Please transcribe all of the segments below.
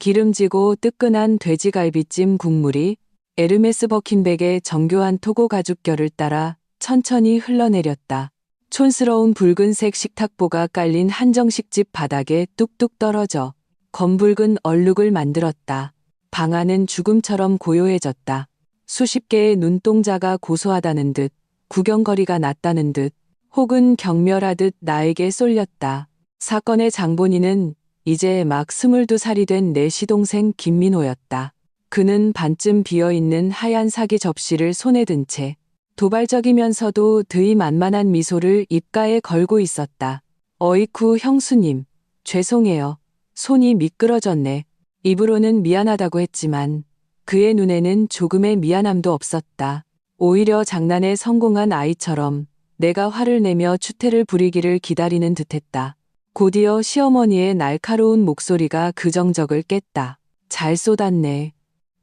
기름지고 뜨끈한 돼지갈비찜 국물이 에르메스 버킨백의 정교한 토고 가죽결을 따라 천천히 흘러내렸다. 촌스러운 붉은색 식탁보가 깔린 한정식집 바닥에 뚝뚝 떨어져 검붉은 얼룩을 만들었다. 방 안은 죽음처럼 고요해졌다. 수십 개의 눈동자가 고소하다는 듯, 구경거리가 낮다는 듯, 혹은 경멸하듯 나에게 쏠렸다. 사건의 장본인은 이제 막 22살이 된 내 시동생 김민호였다. 그는 반쯤 비어있는 하얀 사기 접시를 손에 든 채 도발적이면서도 드이 만만한 미소를 입가에 걸고 있었다. 어이쿠 형수님, 죄송해요. 손이 미끄러졌네. 입으로는 미안하다고 했지만 그의 눈에는 조금의 미안함도 없었다. 오히려 장난에 성공한 아이처럼 내가 화를 내며 추태를 부리기를 기다리는 듯했다. 곧이어 시어머니의 날카로운 목소리가 그 정적을 깼다. 잘 쏟았네.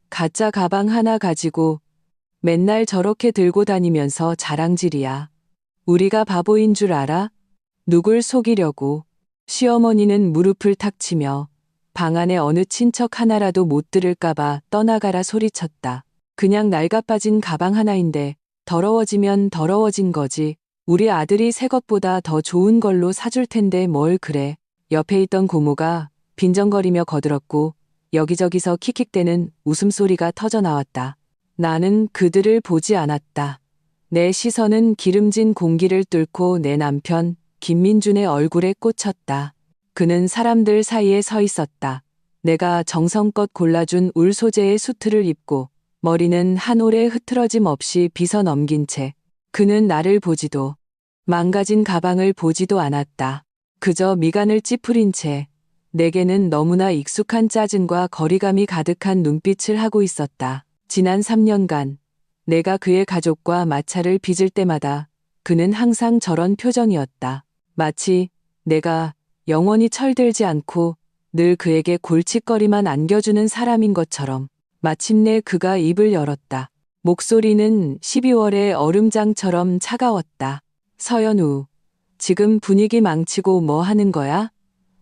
가짜 가방 하나 가지고 맨날 저렇게 들고 다니면서 자랑질이야. 우리가 바보인 줄 알아? 누굴 속이려고. 시어머니는 무릎을 탁 치며 방 안에 어느 친척 하나라도 못 들을까봐 떠나가라 소리쳤다. 그냥 낡아빠진 가방 하나인데 더러워지면 더러워진 거지. 우리 아들이 새 것보다 더 좋은 걸로 사줄 텐데 뭘 그래. 옆에 있던 고모가 빈정거리며 거들었고 여기저기서 킥킥대는 웃음소리가 터져나왔다. 나는 그들을 보지 않았다. 내 시선은 기름진 공기를 뚫고 내 남편 김민준의 얼굴에 꽂혔다. 그는 사람들 사이에 서 있었다. 내가 정성껏 골라준 울 소재의 수트를 입고 머리는 한 올의 흐트러짐 없이 빗어 넘긴 채 그는 나를 보지도 망가진 가방을 보지도 않았다. 그저 미간을 찌푸린 채 내게는 너무나 익숙한 짜증과 거리감이 가득한 눈빛을 하고 있었다. 지난 3년간 내가 그의 가족과 마찰을 빚을 때마다 그는 항상 저런 표정이었다. 마치 내가 영원히 철들지 않고 늘 그에게 골칫거리만 안겨주는 사람인 것처럼. 마침내 그가 입을 열었다. 목소리는 12월의 얼음장처럼 차가웠다. 서연우, 지금 분위기 망치고 뭐 하는 거야?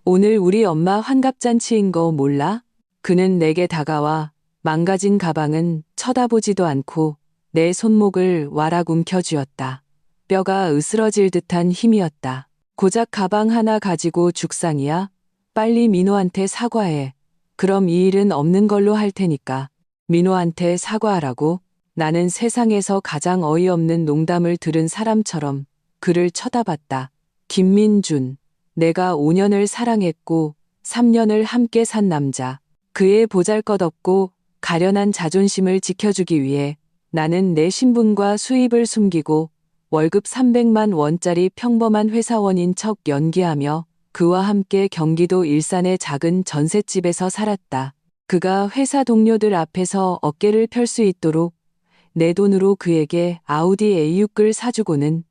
오늘 우리 엄마 환갑잔치인 거 몰라? 그는 내게 다가와 망가진 가방은 쳐다보지도 않고 내 손목을 와락 움켜쥐었다. 뼈가 으스러질 듯한 힘이었다. 고작 가방 하나 가지고 죽상이야? 빨리 민호한테 사과해. 그럼 이 일은 없는 걸로 할 테니까. 민호한테 사과하라고? 나는 세상에서 가장 어이없는 농담을 들은 사람처럼 그를 쳐다봤다. 김민준, 내가 5년을 사랑했고 3년을 함께 산 남자. 그의 보잘것없고 가련한 자존심을 지켜주기 위해 나는 내 신분과 수입을 숨기고 월급 300만 원짜리 평범한 회사원인 척 연기하며 그와 함께 경기도 일산의 작은 전셋집에서 살았다. 그가 회사 동료들 앞에서 어깨를 펼 수 있도록 내 돈으로 그에게 아우디 A6을 사주고는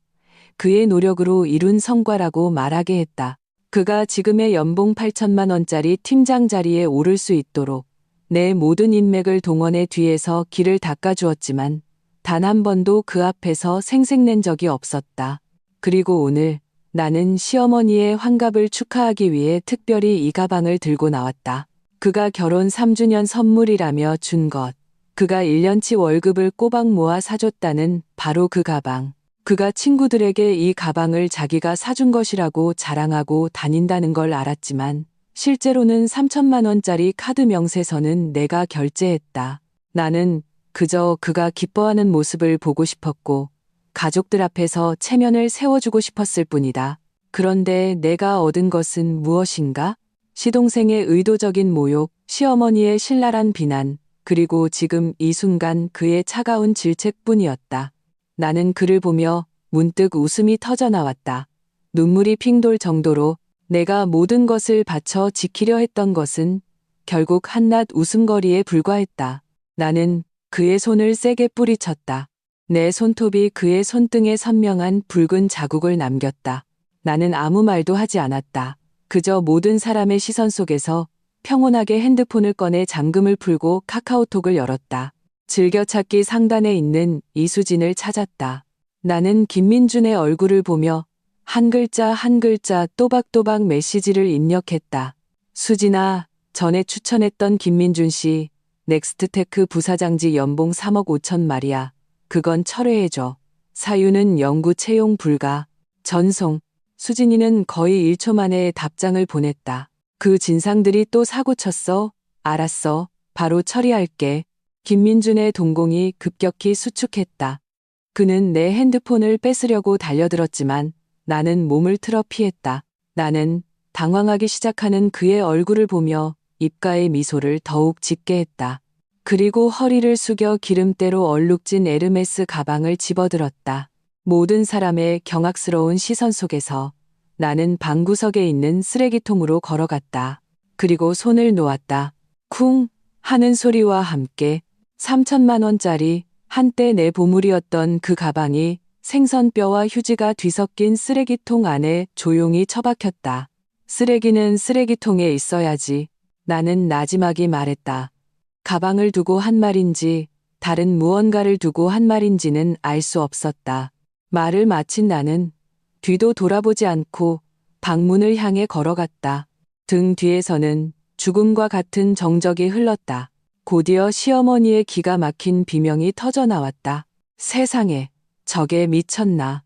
그의 노력으로 이룬 성과라고 말하게 했다. 그가 지금의 연봉 8천만 원짜리 팀장 자리에 오를 수 있도록 내 모든 인맥을 동원해 뒤에서 길을 닦아주었지만 단 한 번도 그 앞에서 생색낸 적이 없었다. 그리고 오늘 나는 시어머니의 환갑을 축하하기 위해 특별히 이 가방을 들고 나왔다. 그가 결혼 3주년 선물이라며 준 것. 그가 1년치 월급을 꼬박 모아 사줬다는 바로 그 가방. 그가 친구들에게 이 가방을 자기가 사준 것이라고 자랑하고 다닌다는 걸 알았지만 실제로는 3천만 원짜리 카드 명세서는 내가 결제했다. 나는 그저 그가 기뻐하는 모습을 보고 싶었고 가족들 앞에서 체면을 세워주고 싶었을 뿐이다. 그런데 내가 얻은 것은 무엇인가? 시동생의 의도적인 모욕, 시어머니의 신랄한 비난, 그리고 지금 이 순간 그의 차가운 질책뿐이었다. 나는 그를 보며 문득 웃음이 터져나왔다. 눈물이 핑 돌 정도로 내가 모든 것을 바쳐 지키려 했던 것은 결국 한낱 웃음거리에 불과했다. 나는 그의 손을 세게 뿌리쳤다. 내 손톱이 그의 손등에 선명한 붉은 자국을 남겼다. 나는 아무 말도 하지 않았다. 그저 모든 사람의 시선 속에서 평온하게 핸드폰을 꺼내 잠금을 풀고 카카오톡을 열었다. 즐겨찾기 상단에 있는 이수진을 찾았다. 나는 김민준의 얼굴을 보며 한 글자 한 글자 또박또박 메시지를 입력했다. 수진아, 전에 추천했던 김민준 씨, 넥스트테크 부사장직 연봉 3억 5천 말이야. 그건 철회해줘. 사유는 연구 채용 불가. 전송. 수진이는 거의 1초 만에 답장을 보냈다. 그 진상들이 또 사고쳤어? 알았어. 바로 처리할게. 김민준의 동공이 급격히 수축했다. 그는 내 핸드폰을 뺏으려고 달려들었지만 나는 몸을 틀어 피했다. 나는 당황하기 시작하는 그의 얼굴을 보며 입가의 미소를 더욱 짙게 했다. 그리고 허리를 숙여 기름때로 얼룩진 에르메스 가방을 집어들었다. 모든 사람의 경악스러운 시선 속에서 나는 방구석에 있는 쓰레기통으로 걸어갔다. 그리고 손을 놓았다. 쿵 하는 소리와 함께 3천만 원짜리 한때 내 보물이었던 그 가방이 생선뼈와 휴지가 뒤섞인 쓰레기통 안에 조용히 처박혔다. 쓰레기는 쓰레기통에 있어야지. 나는 나지막이 말했다. 가방을 두고 한 말인지 다른 무언가를 두고 한 말인지는 알 수 없었다. 말을 마친 나는 뒤도 돌아보지 않고 방문을 향해 걸어갔다. 등 뒤에서는 죽음과 같은 정적이 흘렀다. 곧이어 시어머니의 기가 막힌 비명이 터져 나왔다. 세상에, 저게 미쳤나.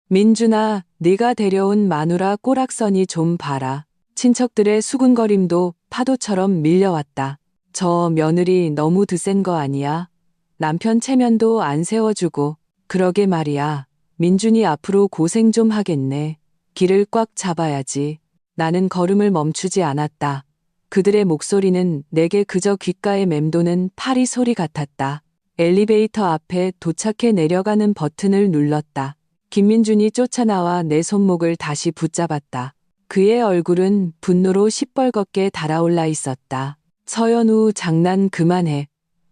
민준아, 네가 데려온 마누라 꼬락서니 좀 봐라. 친척들의 수군거림도 파도처럼 밀려왔다. 저 며느리 너무 드센 거 아니야? 남편 체면도 안 세워주고. 그러게 말이야. 민준이 앞으로 고생 좀 하겠네. 길을 꽉 잡아야지. 나는 걸음을 멈추지 않았다. 그들의 목소리는 내게 그저 귓가에 맴도는 파리 소리 같았다. 엘리베이터 앞에 도착해 내려가는 버튼을 눌렀다. 김민준이 쫓아나와 내 손목을 다시 붙잡았다. 그의 얼굴은 분노로 시뻘겋게 달아올라 있었다. 서연우, 장난 그만해.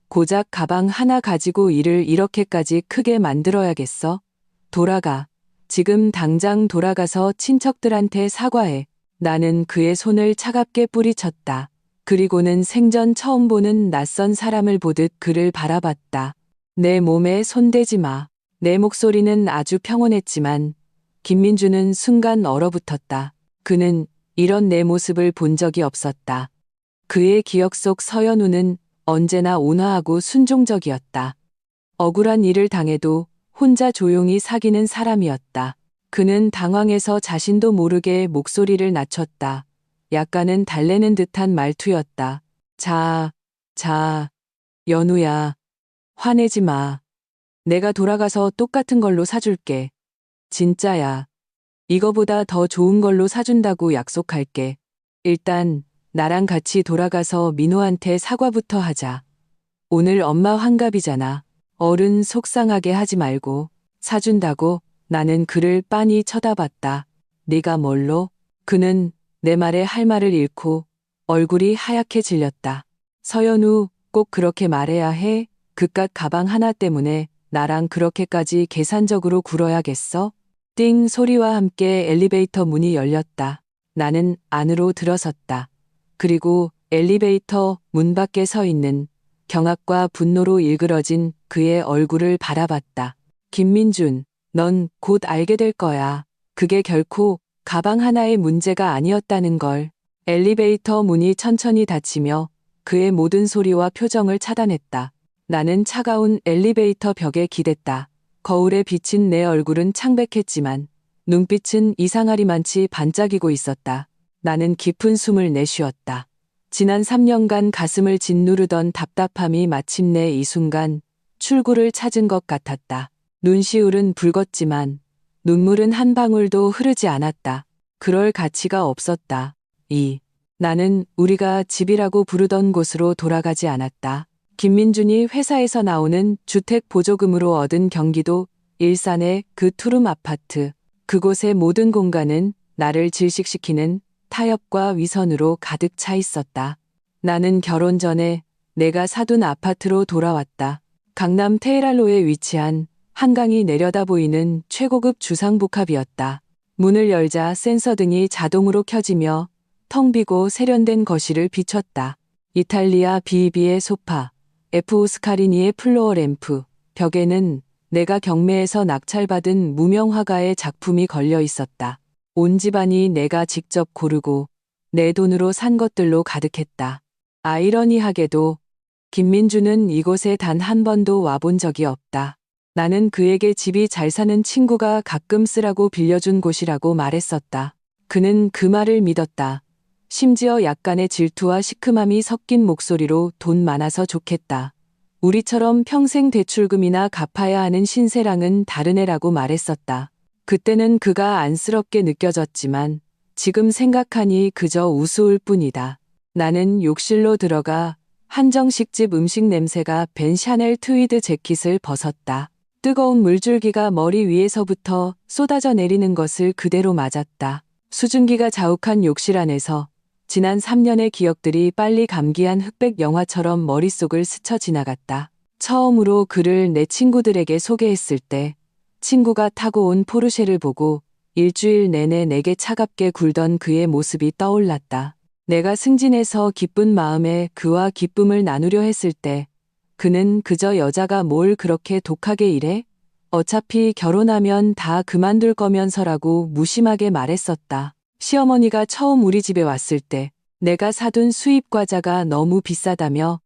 고작 가방 하나 가지고 일을 이렇게까지 크게 만들어야겠어? 돌아가. 지금 당장 돌아가서 친척들한테 사과해. 나는 그의 손을 차갑게 뿌리쳤다. 그리고는 생전 처음 보는 낯선 사람을 보듯 그를 바라봤다. 내 몸에 손대지 마. 내 목소리는 아주 평온했지만 김민주는 순간 얼어붙었다. 그는 이런 내 모습을 본 적이 없었다. 그의 기억 속 서연우는 언제나 온화하고 순종적이었다. 억울한 일을 당해도 혼자 조용히 사귀는 사람이었다. 그는 당황해서 자신도 모르게 목소리를 낮췄다. 약간은 달래는 듯한 말투였다. 자, 연우야. 화내지 마. 내가 돌아가서 똑같은 걸로 사줄게. 진짜야. 이거보다 더 좋은 걸로 사준다고 약속할게. 일단 나랑 같이 돌아가서 민호한테 사과부터 하자. 오늘 엄마 환갑이잖아. 어른 속상하게 하지 말고. 사준다고. 나는 그를 빤히 쳐다봤다. 네가 뭘로? 그는 내 말에 할 말을 잃고 얼굴이 하얗게 질렸다. 서연우, 꼭 그렇게 말해야 해? 그깟 가방 하나 때문에 나랑 그렇게까지 계산적으로 굴어야겠어? 띵 소리와 함께 엘리베이터 문이 열렸다. 나는 안으로 들어섰다. 그리고 엘리베이터 문 밖에 서 있는 경악과 분노로 일그러진 그의 얼굴을 바라봤다. 김민준, 넌 곧 알게 될 거야. 그게 결코 가방 하나의 문제가 아니었다는 걸. 엘리베이터 문이 천천히 닫히며 그의 모든 소리와 표정을 차단했다. 나는 차가운 엘리베이터 벽에 기댔다. 거울에 비친 내 얼굴은 창백했지만 눈빛은 이상하리만치 반짝이고 있었다. 나는 깊은 숨을 내쉬었다. 지난 3년간 가슴을 짓누르던 답답함이 마침내 이 순간 출구를 찾은 것 같았다. 눈시울은 붉었지만 눈물은 한 방울도 흐르지 않았다. 그럴 가치가 없었다. 나는 우리가 집이라고 부르던 곳으로 돌아가지 않았다. 김민준이 회사에서 나오는 주택 보조금으로 얻은 경기도 일산의 그 투룸 아파트. 그곳의 모든 공간은 나를 질식시키는 타협과 위선으로 가득 차 있었다. 나는 결혼 전에 내가 사둔 아파트로 돌아왔다. 강남 테헤랄로에 위치한 한강이 내려다 보이는 최고급 주상복합이었다. 문을 열자 센서등이 자동으로 켜지며 텅 비고 세련된 거실을 비췄다. 이탈리아 비비의 소파, F. 스카리니의 플로어 램프, 벽에는 내가 경매에서 낙찰받은 무명 화가의 작품이 걸려 있었다. 온 집안이 내가 직접 고르고 내 돈으로 산 것들로 가득했다. 아이러니하게도 김민주는 이곳에 단 한 번도 와본 적이 없다. 나는 그에게 집이 잘 사는 친구가 가끔 쓰라고 빌려준 곳이라고 말했었다. 그는 그 말을 믿었다. 심지어 약간의 질투와 시큼함이 섞인 목소리로 돈 많아서 좋겠다. 우리처럼 평생 대출금이나 갚아야 하는 신세랑은 다른 애라고 말했었다. 그때는 그가 안쓰럽게 느껴졌지만 지금 생각하니 그저 우스울 뿐이다. 나는 욕실로 들어가 한정식집 음식 냄새가 밴 샤넬 트위드 재킷을 벗었다. 뜨거운 물줄기가 머리 위에서부터 쏟아져 내리는 것을 그대로 맞았다. 수증기가 자욱한 욕실 안에서 지난 3년의 기억들이 빨리 감기한 흑백 영화처럼 머릿속을 스쳐 지나갔다. 처음으로 그를 내 친구들에게 소개했을 때 친구가 타고 온 포르쉐를 보고 일주일 내내 내게 차갑게 굴던 그의 모습이 떠올랐다. 내가 승진해서 기쁜 마음에 그와 기쁨을 나누려 했을 때 그는 그저 여자가 뭘 그렇게 독하게 일해? 어차피 결혼하면 다 그만둘 거면서라고 무심하게 말했었다. 시어머니가 처음 우리 집에 왔을 때 내가 사둔 수입 과자가 너무 비싸다며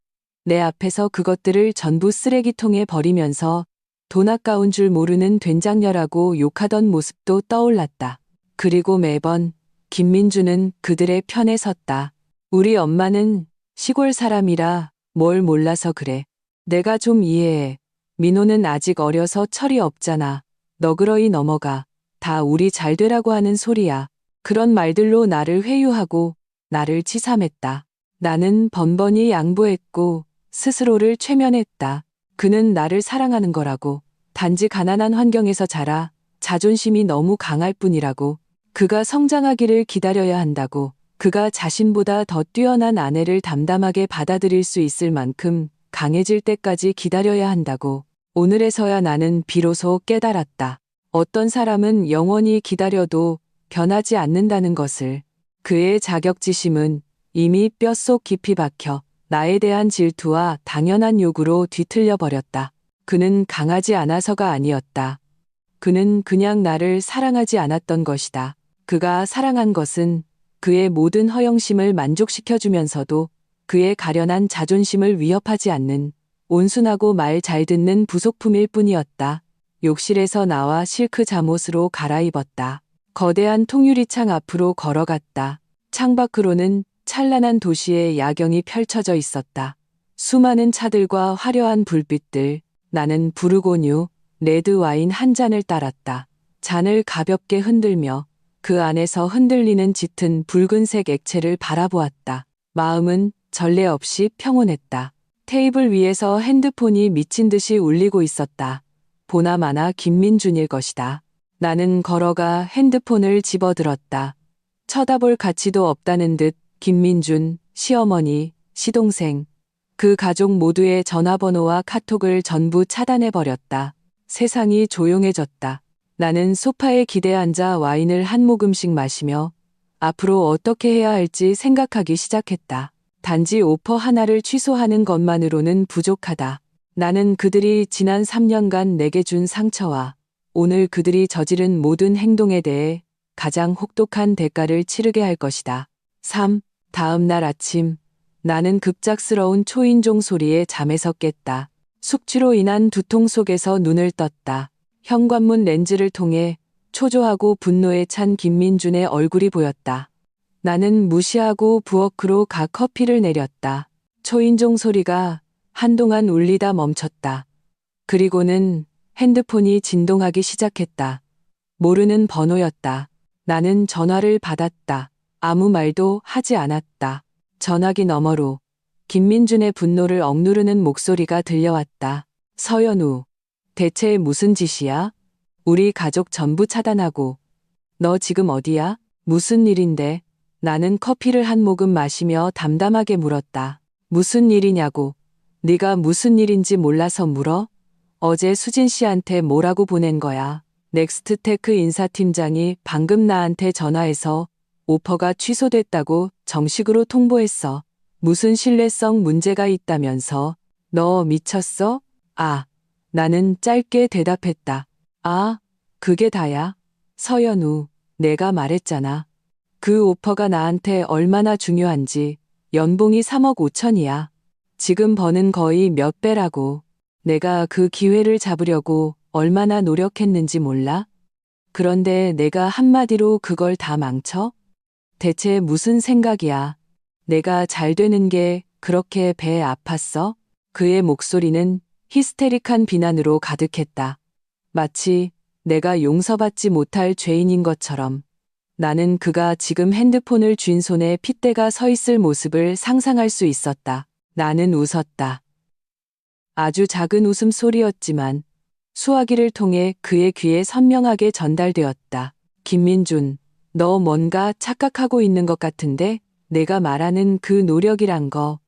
내 앞에서 그것들을 전부 쓰레기통에 버리면서 돈 아까운 줄 모르는 된장녀라고 욕하던 모습도 떠올랐다. 그리고 매번 김민주는 그들의 편에 섰다. 우리 엄마는 시골 사람이라 뭘 몰라서 그래. 내가 좀 이해해. 민호는 아직 어려서 철이 없잖아. 너그러이 넘어가. 다 우리 잘 되라고 하는 소리야. 그런 말들로 나를 회유하고 나를 치삼했다. 나는 번번이 양보했고 스스로를 최면했다. 그는 나를 사랑하는 거라고. 단지 가난한 환경에서 자라 자존심이 너무 강할 뿐이라고. 그가 성장하기를 기다려야 한다고. 그가 자신보다 더 뛰어난 아내를 담담하게 받아들일 수 있을 만큼 강해질 때까지 기다려야 한다고. 오늘에서야 나는 비로소 깨달았다. 어떤 사람은 영원히 기다려도 변하지 않는다는 것을. 그의 자격지심은 이미 뼛속 깊이 박혀 나에 대한 질투와 당연한 요구로 뒤틀려 버렸다. 그는 강하지 않아서가 아니었다. 그는 그냥 나를 사랑하지 않았던 것이다. 그가 사랑한 것은 그의 모든 허영심을 만족시켜주면서도 그의 가련한 자존심을 위협하지 않는 온순하고 말 잘 듣는 부속품일 뿐이었다. 욕실에서 나와 실크 잠옷으로 갈아입었다. 거대한 통유리창 앞으로 걸어갔다. 창밖으로는 찬란한 도시의 야경이 펼쳐져 있었다. 수많은 차들과 화려한 불빛들. 나는 부르고뉴, 레드 와인 한 잔을 따랐다. 잔을 가볍게 흔들며 그 안에서 흔들리는 짙은 붉은색 액체를 바라보았다. 마음은 전례 없이 평온했다. 테이블 위에서 핸드폰이 미친 듯이 울리고 있었다. 보나마나 김민준일 것이다. 나는 걸어가 핸드폰을 집어들었다. 쳐다볼 가치도 없다는 듯 김민준, 시어머니, 시동생, 그 가족 모두의 전화번호와 카톡을 전부 차단해버렸다. 세상이 조용해졌다. 나는 소파에 기대 앉아 와인을 한 모금씩 마시며 앞으로 어떻게 해야 할지 생각하기 시작했다. 단지 오퍼 하나를 취소하는 것만으로는 부족하다. 나는 그들이 지난 3년간 내게 준 상처와 오늘 그들이 저지른 모든 행동에 대해 가장 혹독한 대가를 치르게 할 것이다. 3. 다음 날 아침 나는 급작스러운 초인종 소리에 잠에서 깼다. 숙취로 인한 두통 속에서 눈을 떴다. 현관문 렌즈를 통해 초조하고 분노에 찬 김민준의 얼굴이 보였다. 나는 무시하고 부엌으로 가 커피를 내렸다. 초인종 소리가 한동안 울리다 멈췄다. 그리고는 핸드폰이 진동하기 시작했다. 모르는 번호였다. 나는 전화를 받았다. 아무 말도 하지 않았다. 전화기 너머로 김민준의 분노를 억누르는 목소리가 들려왔다. 서연우, 대체 무슨 짓이야? 우리 가족 전부 차단하고. 너 지금 어디야? 무슨 일인데? 나는 커피를 한 모금 마시며 담담하게 물었다. 무슨 일이냐고. 네가 무슨 일인지 몰라서 물어? 어제 수진 씨한테 뭐라고 보낸 거야? 넥스트테크 인사팀장이 방금 나한테 전화해서 오퍼가 취소됐다고 정식으로 통보했어. 무슨 신뢰성 문제가 있다면서. 너 미쳤어? 아. 나는 짧게 대답했다. 아, 그게 다야. 서연우, 내가 말했잖아. 그 오퍼가 나한테 얼마나 중요한지. 연봉이 3억 5천이야. 지금 버는 거의 몇 배라고. 내가 그 기회를 잡으려고 얼마나 노력했는지 몰라? 그런데 내가 한마디로 그걸 다 망쳐? 대체 무슨 생각이야? 내가 잘 되는 게 그렇게 배에 아팠어? 그의 목소리는 히스테릭한 비난으로 가득했다. 마치 내가 용서받지 못할 죄인인 것처럼. 나는 그가 지금 핸드폰을 쥔 손에 핏대가 서 있을 모습을 상상할 수 있었다. 나는 웃었다. 아주 작은 웃음소리였지만 수화기를 통해 그의 귀에 선명하게 전달되었다. 김민준, 너 뭔가 착각하고 있는 것 같은데 내가 말하는 그 노력이란 거,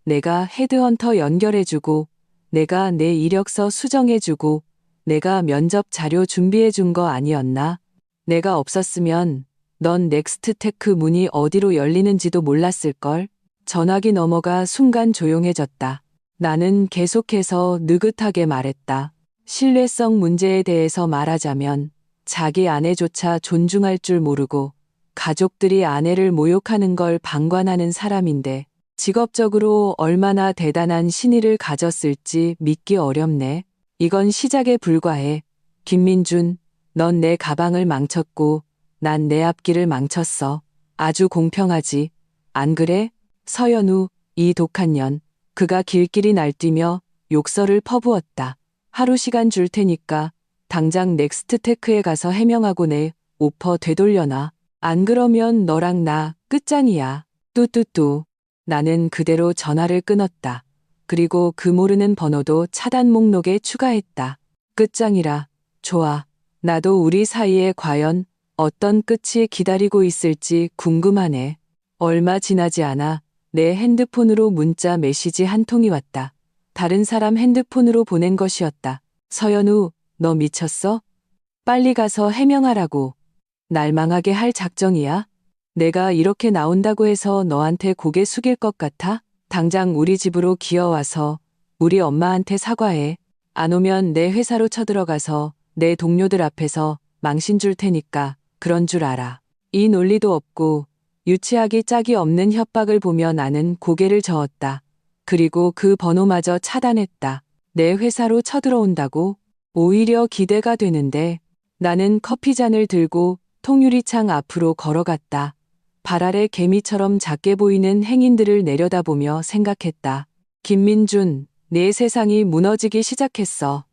내가 헤드헌터 연결해주고, 내가 내 이력서 수정해주고, 내가 면접 자료 준비해준 거 아니었나? 내가 없었으면 넌 넥스트테크 문이 어디로 열리는지도 몰랐을걸? 전화기 넘어가 순간 조용해졌다. 나는 계속해서 느긋하게 말했다. 신뢰성 문제에 대해서 말하자면 자기 아내조차 존중할 줄 모르고 가족들이 아내를 모욕하는 걸 방관하는 사람인데 직업적으로 얼마나 대단한 신의를 가졌을지 믿기 어렵네. 이건 시작에 불과해. 김민준, 넌 내 가방을 망쳤고 난 내 앞길을 망쳤어. 아주 공평하지. 안 그래? 서연우, 이 독한 년. 그가 길길이 날뛰며 욕설을 퍼부었다. 하루 시간 줄 테니까 당장 넥스트테크에 가서 해명하고 내 오퍼 되돌려놔. 안 그러면 너랑 나 끝장이야. 뚜뚜뚜. 나는 그대로 전화를 끊었다. 그리고 그 모르는 번호도 차단 목록에 추가했다. 끝장이라. 좋아. 나도 우리 사이에 과연 어떤 끝이 기다리고 있을지 궁금하네. 얼마 지나지 않아 내 핸드폰으로 문자 메시지 한 통이 왔다. 다른 사람 핸드폰으로 보낸 것이었다. 서연우, 너 미쳤어? 빨리 가서 해명하라고. 날 망하게 할 작정이야? 내가 이렇게 나온다고 해서 너한테 고개 숙일 것 같아? 당장 우리 집으로 기어와서 우리 엄마한테 사과해. 안 오면 내 회사로 쳐들어가서 내 동료들 앞에서 망신 줄 테니까 그런 줄 알아. 이 논리도 없고 유치하기 짝이 없는 협박을 보며 나는 고개를 저었다. 그리고 그 번호마저 차단했다. 내 회사로 쳐들어온다고? 오히려 기대가 되는데. 나는 커피잔을 들고 통유리창 앞으로 걸어갔다. 발 아래 개미처럼 작게 보이는 행인들을 내려다보며 생각했다. 김민준, 내 세상이 무너지기 시작했어.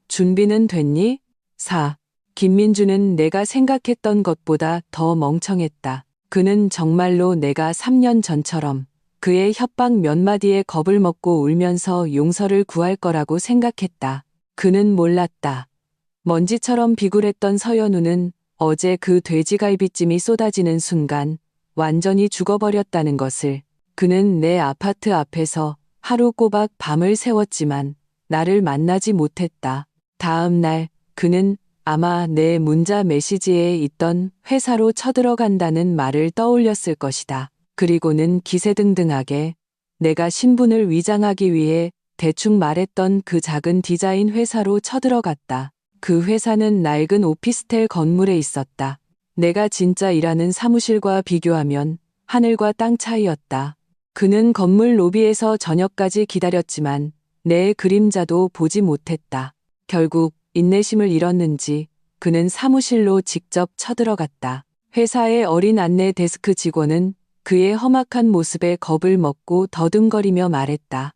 준비는 됐니? 4. 김민준은 내가 생각했던 것보다 더 멍청했다. 그는 정말로 내가 3년 전처럼 그의 협박 몇 마디에 겁을 먹고 울면서 용서를 구할 거라고 생각했다. 그는 몰랐다. 먼지처럼 비굴했던 서연우는 어제 그 돼지갈비찜이 쏟아지는 순간 완전히 죽어버렸다는 것을. 그는 내 아파트 앞에서 하루 꼬박 밤을 새웠지만 나를 만나지 못했다. 다음 날 그는 아마 내 문자 메시지에 있던 회사로 쳐들어간다는 말을 떠올렸을 것이다. 그리고는 기세등등하게 내가 신분을 위장하기 위해 대충 말했던 그 작은 디자인 회사로 쳐들어갔다. 그 회사는 낡은 오피스텔 건물에 있었다. 내가 진짜 일하는 사무실과 비교하면 하늘과 땅 차이였다. 그는 건물 로비에서 저녁까지 기다렸지만 내 그림자도 보지 못했다. 결국 인내심을 잃었는지 그는 사무실로 직접 쳐들어갔다. 회사의 어린 안내 데스크 직원은 그의 험악한 모습에 겁을 먹고 더듬거리며 말했다.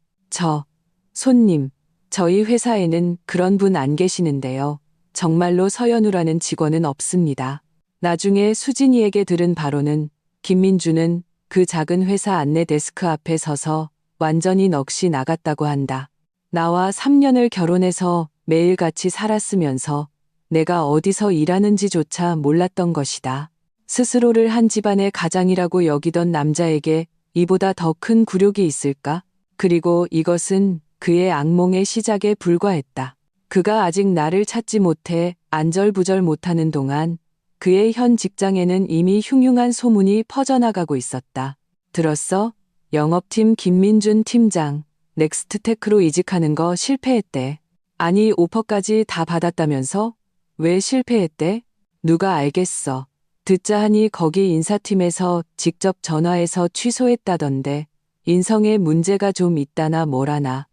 손님, 저희 회사에는 그런 분 안 계시는데요. 정말로 서연우라는 직원은 없습니다. 나중에 수진이에게 들은 바로는 김민주는 그 작은 회사 안내 데스크 앞에 서서 완전히 넋이 나갔다고 한다. 나와 3년을 결혼해서 매일같이 살았으면서 내가 어디서 일하는지조차 몰랐던 것이다. 스스로를 한 집안의 가장이라고 여기던 남자에게 이보다 더 큰 굴욕이 있을까? 그리고 이것은 그의 악몽의 시작에 불과했다. 그가 아직 나를 찾지 못해 안절부절 못하는 동안 그의 현 직장에는 이미 흉흉한 소문이 퍼져나가고 있었다. 들었어? 영업팀 김민준 팀장, 넥스트테크로 이직하는 거 실패했대. 아니, 오퍼까지 다 받았다면서? 왜 실패했대? 누가 알겠어. 듣자 하니 거기 인사팀에서 직접 전화해서 취소했다던데 인성에 문제가 좀 있다나 뭐라나.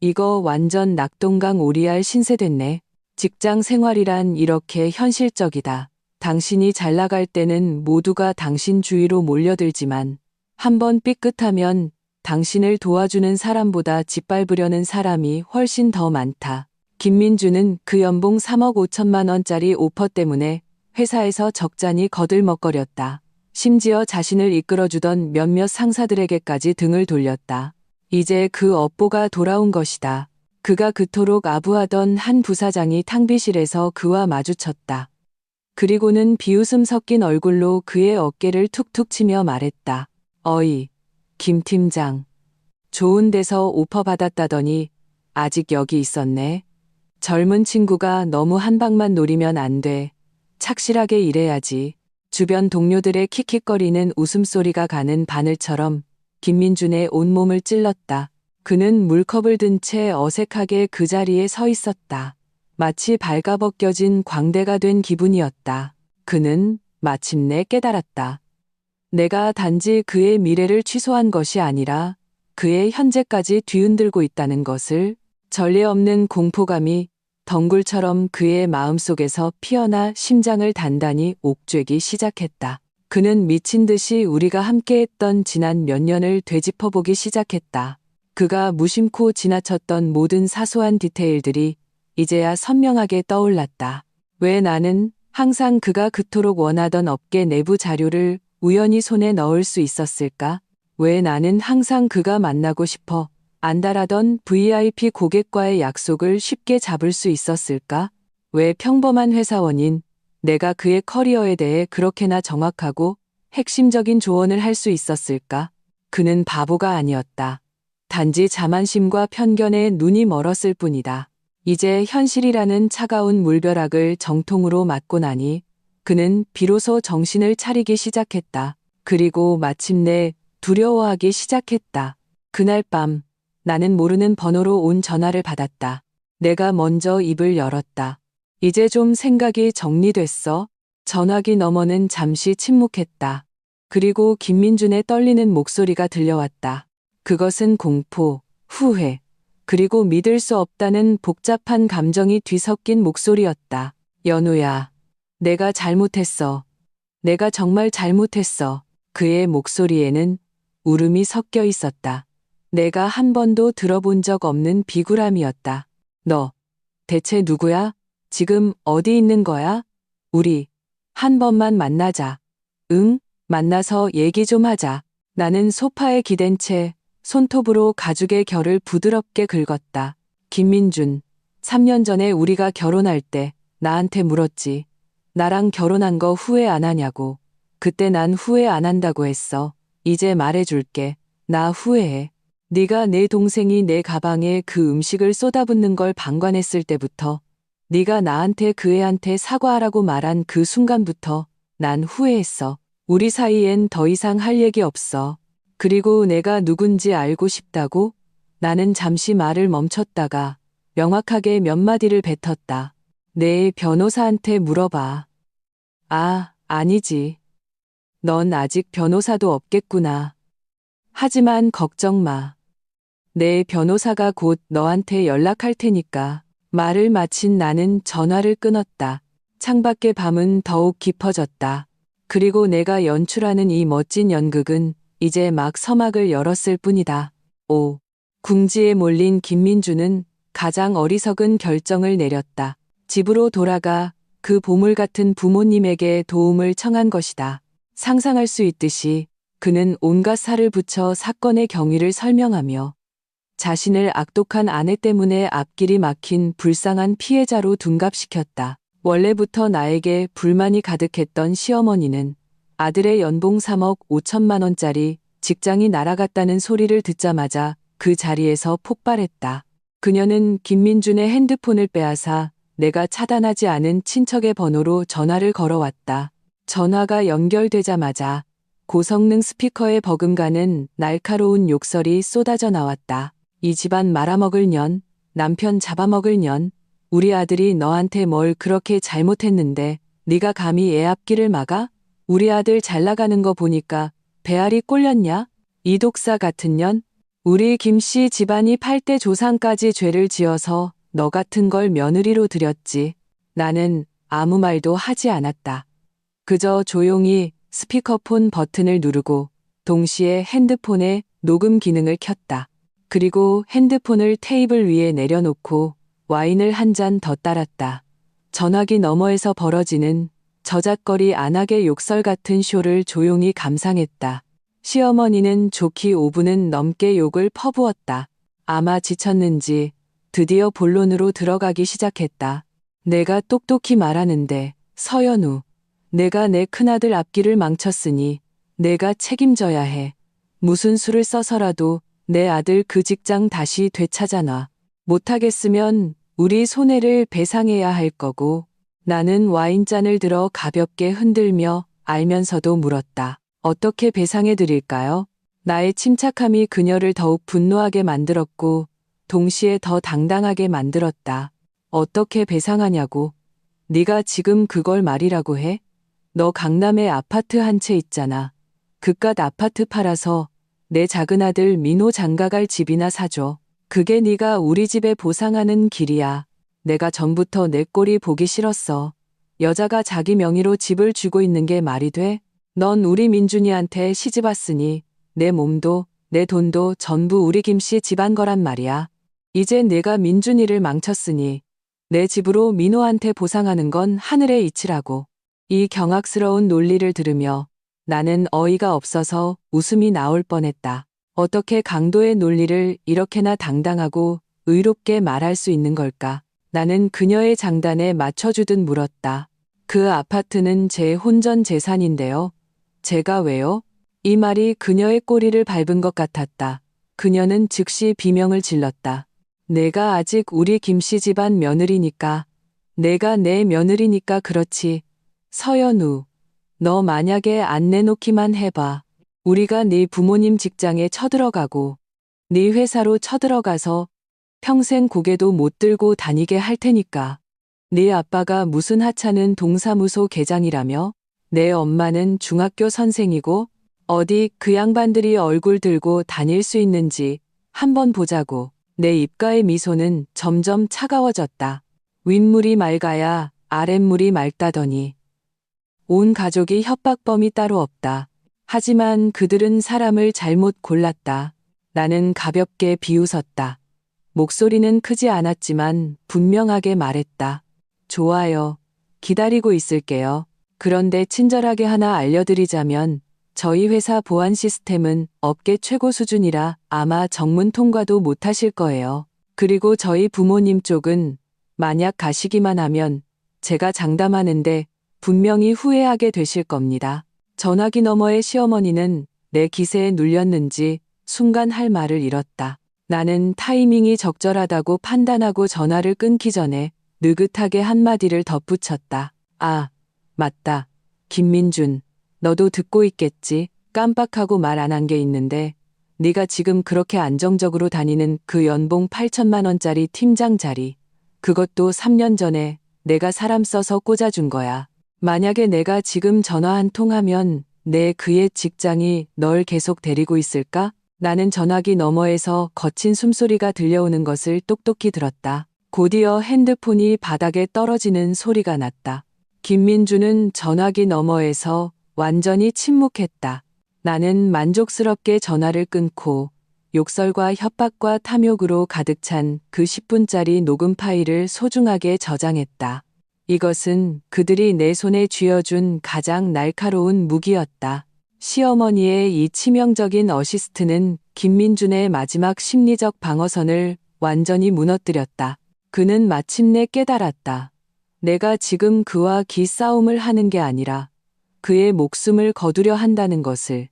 이거 완전 낙동강 오리알 신세 됐네. 직장 생활이란 이렇게 현실적이다. 당신이 잘 나갈 때는 모두가 당신 주위로 몰려들지만 한번 삐끗하면 당신을 도와주는 사람보다 짓밟으려는 사람이 훨씬 더 많다. 김민주는 그 연봉 3억 5천만 원짜리 오퍼 때문에 회사에서 적잖이 거들먹거렸다. 심지어 자신을 이끌어주던 몇몇 상사들에게까지 등을 돌렸다. 이제 그 업보가 돌아온 것이다. 그가 그토록 아부하던 한 부사장이 탕비실에서 그와 마주쳤다. 그리고는 비웃음 섞인 얼굴로 그의 어깨를 툭툭 치며 말했다. 어이, 김 팀장. 좋은 데서 오퍼 받았다더니 아직 여기 있었네. 젊은 친구가 너무 한 방만 노리면 안 돼. 착실하게 일해야지. 주변 동료들의 킥킥거리는 웃음소리가 가는 바늘처럼 김민준의 온몸을 찔렀다. 그는 물컵을 든 채 어색하게 그 자리에 서 있었다. 마치 발가벗겨진 광대가 된 기분이었다. 그는 마침내 깨달았다. 내가 단지 그의 미래를 취소한 것이 아니라 그의 현재까지 뒤흔들고 있다는 것을. 전례 없는 공포감이 덩굴처럼 그의 마음속에서 피어나 심장을 단단히 옥죄기 시작했다. 그는 미친 듯이 우리가 함께했던 지난 몇 년을 되짚어보기 시작했다. 그가 무심코 지나쳤던 모든 사소한 디테일들이 이제야 선명하게 떠올랐다. 왜 나는 항상 그가 그토록 원하던 업계 내부 자료를 우연히 손에 넣을 수 있었을까? 왜 나는 항상 그가 만나고 싶어 안달하던 VIP 고객과의 약속을 쉽게 잡을 수 있었을까? 왜 평범한 회사원인 내가 그의 커리어에 대해 그렇게나 정확하고 핵심적인 조언을 할 수 있었을까? 그는 바보가 아니었다. 단지 자만심과 편견에 눈이 멀었을 뿐이다. 이제 현실이라는 차가운 물벼락을 정통으로 맞고 나니 그는 비로소 정신을 차리기 시작했다. 그리고 마침내 두려워하기 시작했다. 그날 밤 나는 모르는 번호로 온 전화를 받았다. 내가 먼저 입을 열었다. 이제 좀 생각이 정리됐어? 전화기 너머는 잠시 침묵했다. 그리고 김민준의 떨리는 목소리가 들려왔다. 그것은 공포, 후회, 그리고 믿을 수 없다는 복잡한 감정이 뒤섞인 목소리였다. 연우야, 내가 잘못했어. 내가 정말 잘못했어. 그의 목소리에는 울음이 섞여 있었다. 내가 한 번도 들어본 적 없는 비굴함이었다. 너, 대체 누구야? 지금 어디 있는 거야? 우리, 한 번만 만나자. 응? 만나서 얘기 좀 하자. 나는 소파에 기댄 채 손톱으로 가죽의 결을 부드럽게 긁었다. 김민준, 3년 전에 우리가 결혼할 때 나한테 물었지. 나랑 결혼한 거 후회 안 하냐고. 그때 난 후회 안 한다고 했어. 이제 말해줄게. 나 후회해. 네가 내 동생이 내 가방에 그 음식을 쏟아붓는 걸 방관했을 때부터, 네가 나한테 그 애한테 사과하라고 말한 그 순간부터 난 후회했어. 우리 사이엔 더 이상 할 얘기 없어. 그리고 내가 누군지 알고 싶다고? 나는 잠시 말을 멈췄다가 명확하게 몇 마디를 뱉었다. 내 변호사한테 물어봐. 아, 아니지. 넌 아직 변호사도 없겠구나. 하지만 걱정 마. 내 변호사가 곧 너한테 연락할 테니까. 말을 마친 나는 전화를 끊었다. 창밖의 밤은 더욱 깊어졌다. 그리고 내가 연출하는 이 멋진 연극은 이제 막 서막을 열었을 뿐이다. 궁지에 몰린 김민주는 가장 어리석은 결정을 내렸다. 집으로 돌아가 그 보물 같은 부모님에게 도움을 청한 것이다. 상상할 수 있듯이 그는 온갖 살을 붙여 사건의 경위를 설명하며 자신을 악독한 아내 때문에 앞길이 막힌 불쌍한 피해자로 둔갑시켰다. 원래부터 나에게 불만이 가득했던 시어머니는 아들의 연봉 3억 5천만 원짜리 직장이 날아갔다는 소리를 듣자마자 그 자리에서 폭발했다. 그녀는 김민준의 핸드폰을 빼앗아 내가 차단하지 않은 친척의 번호로 전화를 걸어왔다. 전화가 연결되자마자 고성능 스피커에 버금가는 날카로운 욕설이 쏟아져 나왔다. 이 집안 말아먹을 년, 남편 잡아먹을 년, 우리 아들이 너한테 뭘 그렇게 잘못했는데 네가 감히 애 앞길을 막아? 우리 아들 잘 나가는 거 보니까 배알이 꼴렸냐? 이 독사 같은 년? 우리 김씨 집안이 8대 조상까지 죄를 지어서 너 같은 걸 며느리로 들였지. 나는 아무 말도 하지 않았다. 그저 조용히 스피커폰 버튼을 누르고 동시에 핸드폰의 녹음 기능을 켰다. 그리고 핸드폰을 테이블 위에 내려놓고 와인을 한 잔 더 따랐다. 전화기 너머에서 벌어지는 저작거리 안악의 욕설 같은 쇼를 조용히 감상했다. 시어머니는 좋게 5분은 넘게 욕을 퍼부었다. 아마 지쳤는지 드디어 본론으로 들어가기 시작했다. 내가 똑똑히 말하는데 서연우, 내가 내 큰아들 앞길을 망쳤으니 내가 책임져야 해. 무슨 수를 써서라도 내 아들 그 직장 다시 되찾아놔. 못하겠으면 우리 손해를 배상해야 할 거고. 나는 와인잔을 들어 가볍게 흔들며 알면서도 물었다. 어떻게 배상해 드릴까요? 나의 침착함이 그녀를 더욱 분노하게 만들었고 동시에 더 당당하게 만들었다. 어떻게 배상하냐고. 네가 지금 그걸 말이라고 해? 너 강남에 아파트 한 채 있잖아. 그깟 아파트 팔아서 내 작은 아들 민호 장가갈 집이나 사줘. 그게 네가 우리 집에 보상하는 길이야. 내가 전부터 내 꼴이 보기 싫었어. 여자가 자기 명의로 집을 쥐고 있는 게 말이 돼? 넌 우리 민준이한테 시집 왔으니 내 몸도 내 돈도 전부 우리 김씨 집안 거란 말이야. 이제 내가 민준이를 망쳤으니 내 집으로 민호한테 보상하는 건 하늘의 이치라고. 이 경악스러운 논리를 들으며 나는 어이가 없어서 웃음이 나올 뻔했다. 어떻게 강도의 논리를 이렇게나 당당하고 의롭게 말할 수 있는 걸까? 나는 그녀의 장단에 맞춰주듯 물었다. 그 아파트는 제 혼전 재산인데요. 제가 왜요? 이 말이 그녀의 꼬리를 밟은 것 같았다. 그녀는 즉시 비명을 질렀다. 내가 아직 우리 김씨 집안 며느리니까. 내가 내 며느리니까 그렇지. 서연우, 너 만약에 안 내놓기만 해봐. 우리가 네 부모님 직장에 쳐들어가고 네 회사로 쳐들어가서 평생 고개도 못 들고 다니게 할 테니까. 네 아빠가 무슨 하찮은 동사무소 계장이라며? 내 엄마는 중학교 선생이고 어디 그 양반들이 얼굴 들고 다닐 수 있는지 한번 보자고. 내 입가의 미소는 점점 차가워졌다. 윗물이 맑아야 아랫물이 맑다더니 온 가족이 협박범이 따로 없다. 하지만 그들은 사람을 잘못 골랐다. 나는 가볍게 비웃었다. 목소리는 크지 않았지만 분명하게 말했다. 좋아요. 기다리고 있을게요. 그런데 친절하게 하나 알려드리자면 저희 회사 보안 시스템은 업계 최고 수준이라 아마 정문 통과도 못하실 거예요. 그리고 저희 부모님 쪽은 만약 가시기만 하면 제가 장담하는데 분명히 후회하게 되실 겁니다. 전화기 너머의 시어머니는 내 기세에 눌렸는지 순간 할 말을 잃었다. 나는 타이밍이 적절하다고 판단하고 전화를 끊기 전에 느긋하게 한마디를 덧붙였다. 아, 맞다. 김민준, 너도 듣고 있겠지? 깜빡하고 말 안 한 게 있는데 네가 지금 그렇게 안정적으로 다니는 그 연봉 8천만 원짜리 팀장 자리, 그것도 3년 전에 내가 사람 써서 꽂아준 거야. 만약에 내가 지금 전화 한 통 하면 내 그의 직장이 널 계속 데리고 있을까? 나는 전화기 너머에서 거친 숨소리가 들려오는 것을 똑똑히 들었다. 곧이어 핸드폰이 바닥에 떨어지는 소리가 났다. 김민주는 전화기 너머에서 완전히 침묵했다. 나는 만족스럽게 전화를 끊고 욕설과 협박과 탐욕으로 가득 찬 그 10분짜리 녹음 파일을 소중하게 저장했다. 이것은 그들이 내 손에 쥐어준 가장 날카로운 무기였다. 시어머니의 이 치명적인 어시스트는 김민준의 마지막 심리적 방어선을 완전히 무너뜨렸다. 그는 마침내 깨달았다. 내가 지금 그와 기싸움을 하는 게 아니라 그의 목숨을 거두려 한다는 것을.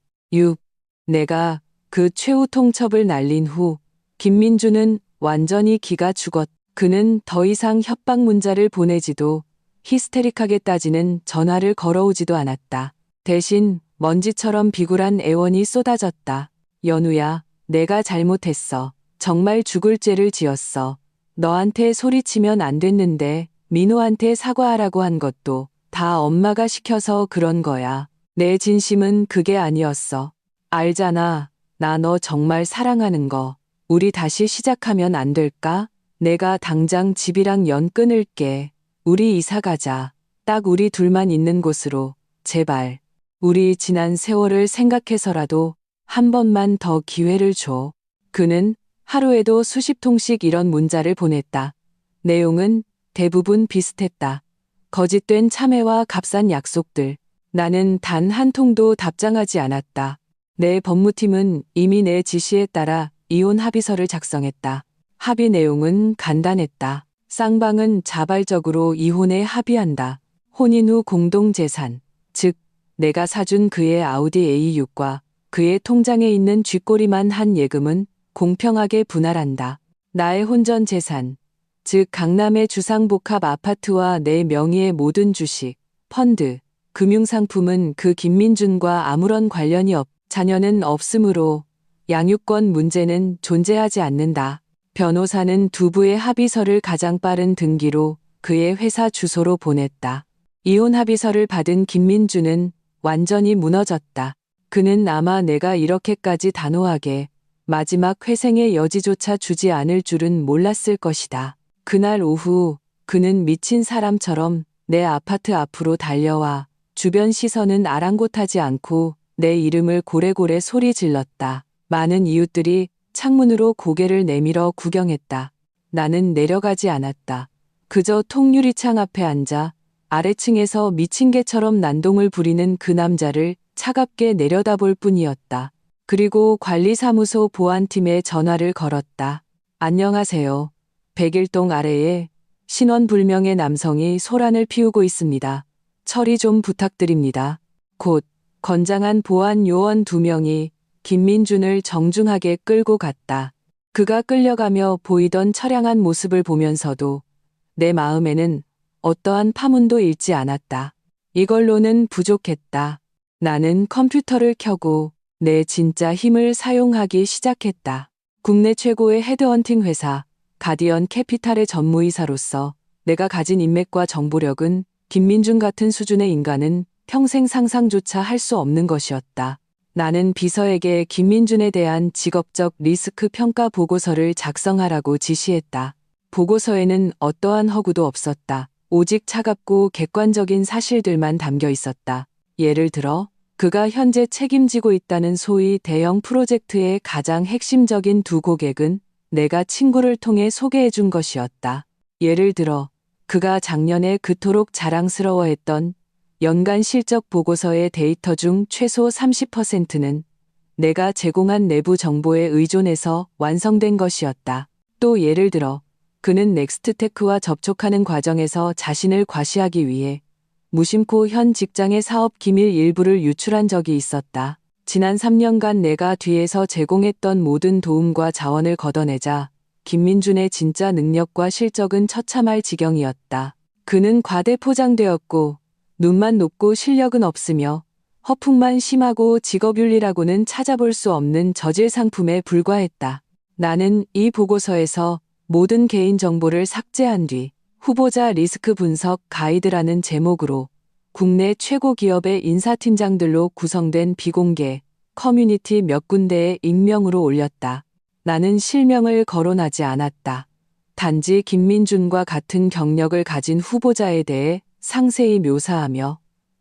내가 그 최후 통첩을 날린 후 김민주는 완전히 기가 죽었다. 그는 더 이상 협박 문자를 보내지도 히스테릭하게 따지는 전화를 걸어오지도 않았다. 대신 먼지처럼 비굴한 애원이 쏟아졌다. 연우야, 내가 잘못했어. 정말 죽을 죄를 지었어. 너한테 소리치면 안 됐는데 민호한테 사과하라고 한 것도 다 엄마가 시켜서 그런 거야. 내 진심은 그게 아니었어. 알잖아. 나 너 정말 사랑하는 거. 우리 다시 시작하면 안 될까? 내가 당장 집이랑 연 끊을게. 우리 이사 가자. 딱 우리 둘만 있는 곳으로. 제발. 우리 지난 세월을 생각해서라도 한 번만 더 기회를 줘. 그는 하루에도 수십 통씩 이런 문자를 보냈다. 내용은 대부분 비슷했다. 거짓된 참회와 값싼 약속들. 나는 단 한 통도 답장하지 않았다. 내 법무팀은 이미 내 지시에 따라 이혼 합의서를 작성했다. 합의 내용은 간단했다. 쌍방은 자발적으로 이혼에 합의한다. 혼인 후 공동재산, 즉 내가 사준 그의 아우디 A6과 그의 통장에 있는 쥐꼬리만 한 예금은 공평하게 분할한다. 나의 혼전 재산, 즉 강남의 주상복합 아파트와 내 명의의 모든 주식, 펀드, 금융상품은 그 김민준과 아무런 관련이 자녀는 없으므로 양육권 문제는 존재하지 않는다. 변호사는 두부의 합의서를 가장 빠른 등기로 그의 회사 주소로 보냈다. 이혼 합의서를 받은 김민주는 완전히 무너졌다. 그는 아마 내가 이렇게까지 단호하게 마지막 회생의 여지조차 주지 않을 줄은 몰랐을 것이다. 그날 오후 그는 미친 사람처럼 내 아파트 앞으로 달려와 주변 시선은 아랑곳하지 않고 내 이름을 고래고래 소리 질렀다. 많은 이웃들이 창문으로 고개를 내밀어 구경했다. 나는 내려가지 않았다. 그저 통유리창 앞에 앉아 아래층에서 미친 개처럼 난동을 부리는 그 남자를 차갑게 내려다볼 뿐이었다. 그리고 관리사무소 보안팀에 전화를 걸었다. 안녕하세요. 101동 아래에 신원불명의 남성이 소란을 피우고 있습니다. 처리 좀 부탁드립니다. 곧 건장한 보안 요원 2명이 김민준을 정중하게 끌고 갔다. 그가 끌려가며 보이던 처량한 모습을 보면서도 내 마음에는 어떠한 파문도 일지 않았다. 이걸로는 부족했다. 나는 컴퓨터를 켜고 내 진짜 힘을 사용하기 시작했다. 국내 최고의 헤드헌팅 회사 가디언 캐피탈의 전무이사로서 내가 가진 인맥과 정보력은 김민준 같은 수준의 인간은 평생 상상조차 할 수 없는 것이었다. 나는 비서에게 김민준에 대한 직업적 리스크 평가 보고서를 작성하라고 지시했다. 보고서에는 어떠한 허구도 없었다. 오직 차갑고 객관적인 사실들만 담겨 있었다. 예를 들어 그가 현재 책임지고 있다는 소위 대형 프로젝트의 가장 핵심적인 두 고객은 내가 친구를 통해 소개해 준 것이었다. 예를 들어 그가 작년에 그토록 자랑스러워했던 연간 실적 보고서의 데이터 중 최소 30%는 내가 제공한 내부 정보에 의존해서 완성된 것이었다. 또 예를 들어 그는 넥스트테크와 접촉하는 과정에서 자신을 과시하기 위해 무심코 현 직장의 사업 기밀 일부를 유출한 적이 있었다. 지난 3년간 내가 뒤에서 제공했던 모든 도움과 자원을 걷어내자 김민준의 진짜 능력과 실적은 처참할 지경이었다. 그는 과대포장되었고 눈만 높고 실력은 없으며 허풍만 심하고 직업윤리라고는 찾아볼 수 없는 저질 상품에 불과했다. 나는 이 보고서에서 모든 개인정보를 삭제한 뒤 후보자 리스크 분석 가이드라는 제목으로 국내 최고 기업의 인사팀장들로 구성된 비공개 커뮤니티 몇 군데에 익명으로 올렸다. 나는 실명을 거론하지 않았다. 단지 김민준과 같은 경력을 가진 후보자에 대해 상세히 묘사하며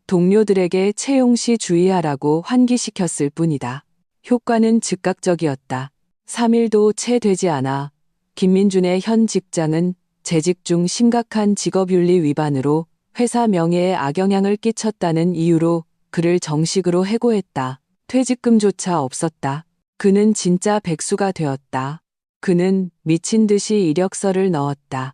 동료들에게 채용 시 주의하라고 환기시켰을 뿐이다. 효과는 즉각적이었다. 3일도 채 되지 않아 김민준의 현 직장은 재직 중 심각한 직업윤리 위반으로 회사 명예에 악영향을 끼쳤다는 이유로 그를 정식으로 해고했다. 퇴직금조차 없었다. 그는 진짜 백수가 되었다. 그는 미친 듯이 이력서를 넣었다.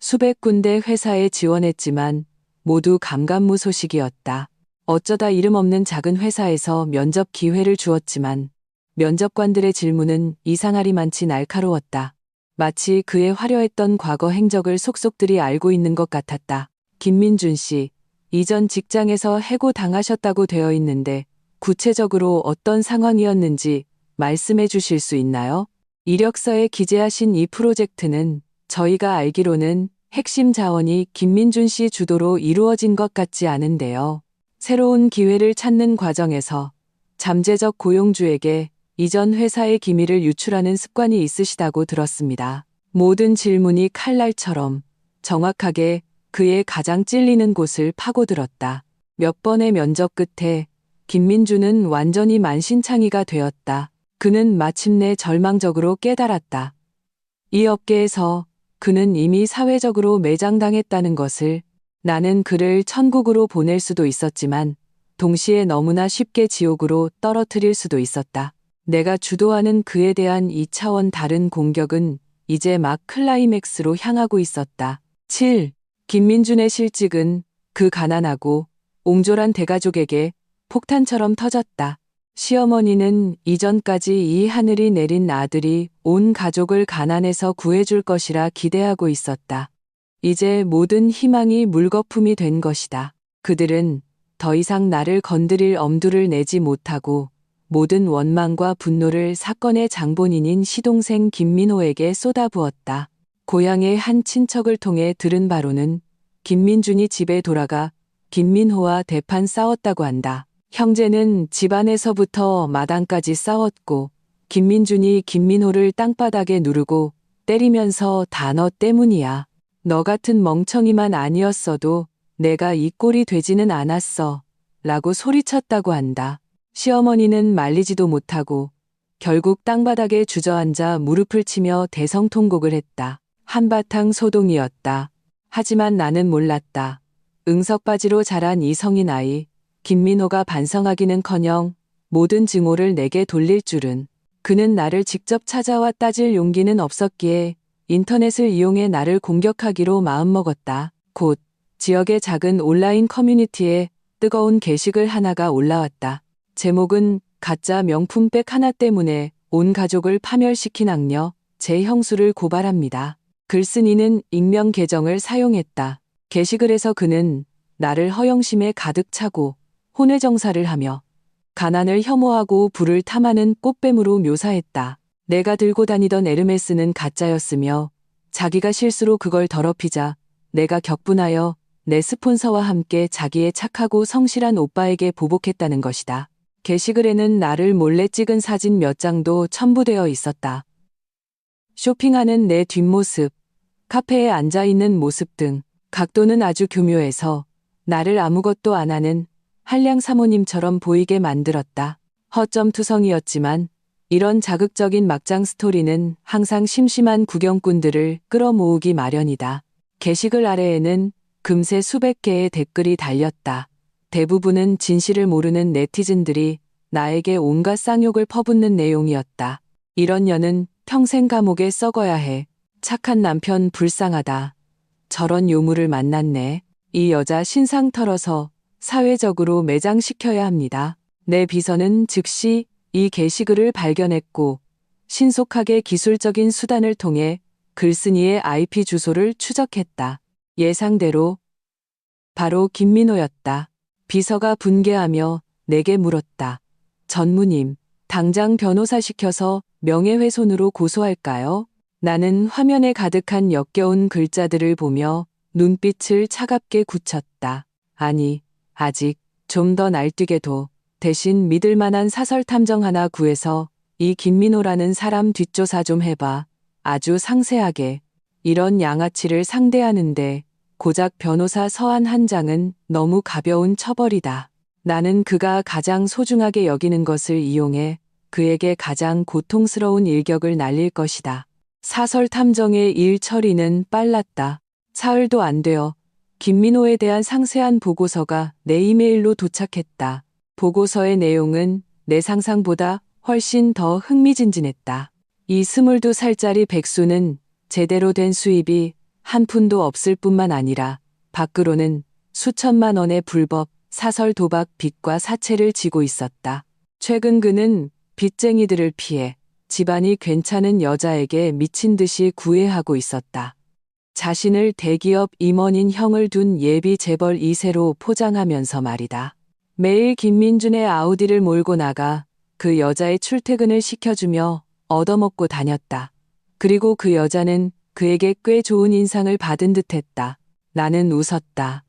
수백 군데 회사에 지원했지만 모두 감감무소식이었다. 어쩌다 이름 없는 작은 회사에서 면접 기회를 주었지만 면접관들의 질문은 이상하리만치 날카로웠다. 마치 그의 화려했던 과거 행적을 속속들이 알고 있는 것 같았다. 김민준 씨, 이전 직장에서 해고당하셨다고 되어 있는데 구체적으로 어떤 상황이었는지 말씀해 주실 수 있나요? 이력서에 기재하신 이 프로젝트는 저희가 알기로는 핵심 자원이 김민준 씨 주도로 이루어진 것 같지 않은데요. 새로운 기회를 찾는 과정에서 잠재적 고용주에게 이전 회사의 기밀을 유출하는 습관이 있으시다고 들었습니다. 모든 질문이 칼날처럼 정확하게 그의 가장 찔리는 곳을 파고들었다. 몇 번의 면접 끝에 김민주는 완전히 만신창이가 되었다. 그는 마침내 절망적으로 깨달았다. 이 업계에서 그는 이미 사회적으로 매장당했다는 것을. 나는 그를 천국으로 보낼 수도 있었지만 동시에 너무나 쉽게 지옥으로 떨어뜨릴 수도 있었다. 내가 주도하는 그에 대한 2차원 다른 공격은 이제 막 클라이맥스로 향하고 있었다. 7. 김민준의 실직은 그 가난하고 옹졸한 대가족에게 폭탄처럼 터졌다. 시어머니는 이전까지 이 하늘이 내린 아들이 온 가족을 가난에서 구해줄 것이라 기대하고 있었다. 이제 모든 희망이 물거품이 된 것이다. 그들은 더 이상 나를 건드릴 엄두를 내지 못하고 모든 원망과 분노를 사건의 장본인인 시동생 김민호에게 쏟아부었다. 고향의 한 친척을 통해 들은 바로는 김민준이 집에 돌아가 김민호와 대판 싸웠다고 한다. 형제는 집안에서부터 마당까지 싸웠고 김민준이 김민호를 땅바닥에 누르고 때리면서 다 너 때문이야. 너 같은 멍청이만 아니었어도 내가 이 꼴이 되지는 않았어. 라고 소리쳤다고 한다. 시어머니는 말리지도 못하고 결국 땅바닥에 주저앉아 무릎을 치며 대성통곡을 했다. 한바탕 소동이었다. 하지만 나는 몰랐다. 응석바지로 자란 이 성인 아이 김민호가 반성하기는커녕 모든 증오를 내게 돌릴 줄은. 그는 나를 직접 찾아와 따질 용기는 없었기에 인터넷을 이용해 나를 공격하기로 마음먹었다. 곧 지역의 작은 온라인 커뮤니티에 뜨거운 게시글 하나가 올라왔다. 제목은 가짜 명품백 하나 때문에 온 가족을 파멸시킨 악녀 제 형수를 고발합니다. 글쓴이는 익명 계정을 사용했다. 게시글에서 그는 나를 허영심에 가득 차고 혼외정사를 하며 가난을 혐오하고 부를 탐하는 꽃뱀으로 묘사했다. 내가 들고 다니던 에르메스는 가짜였으며 자기가 실수로 그걸 더럽히자 내가 격분하여 내 스폰서와 함께 자기의 착하고 성실한 오빠에게 보복했다는 것이다. 게시글에는 나를 몰래 찍은 사진 몇 장도 첨부되어 있었다. 쇼핑하는 내 뒷모습, 카페에 앉아있는 모습 등 각도는 아주 교묘해서 나를 아무것도 안 하는 한량 사모님처럼 보이게 만들었다. 허점투성이었지만 이런 자극적인 막장 스토리는 항상 심심한 구경꾼들을 끌어모으기 마련이다. 게시글 아래에는 금세 수백 개의 댓글이 달렸다. 대부분은 진실을 모르는 네티즌들이 나에게 온갖 쌍욕을 퍼붓는 내용이었다. 이런 년은 평생 감옥에 썩어야 해. 착한 남편 불쌍하다. 저런 요물을 만났네. 이 여자 신상 털어서 사회적으로 매장시켜야 합니다. 내 비서는 즉시 이 게시글을 발견했고 신속하게 기술적인 수단을 통해 글쓴이의 IP 주소를 추적했다. 예상대로 바로 김민호였다. 비서가 분개하며 내게 물었다. 전무님, 당장 변호사 시켜서 명예훼손으로 고소할까요? 나는 화면에 가득한 역겨운 글자들을 보며 눈빛을 차갑게 굳혔다. 아니, 아직 좀 더 날뛰게도 대신 믿을 만한 사설 탐정 하나 구해서 이 김민호라는 사람 뒷조사 좀 해봐. 아주 상세하게. 이런 양아치를 상대하는데 고작 변호사 서한 한 장은 너무 가벼운 처벌이다. 나는 그가 가장 소중하게 여기는 것을 이용해 그에게 가장 고통스러운 일격을 날릴 것이다. 사설 탐정의 일 처리는 빨랐다. 사흘도 안 되어 김민호에 대한 상세한 보고서가 내 이메일로 도착했다. 보고서의 내용은 내 상상보다 훨씬 더 흥미진진했다. 이 22살짜리 백수는 제대로 된 수입이 한 푼도 없을 뿐만 아니라 밖으로는 수천만 원의 불법 사설 도박 빚과 사채를 지고 있었다. 최근 그는 빚쟁이들을 피해 집안이 괜찮은 여자에게 미친 듯이 구애하고 있었다. 자신을 대기업 임원인 형을 둔 예비 재벌 2세로 포장하면서 말이다. 매일 김민준의 아우디를 몰고 나가 그 여자의 출퇴근을 시켜주며 얻어먹고 다녔다. 그리고 그 여자는 그에게 꽤 좋은 인상을 받은 듯했다. 나는 웃었다.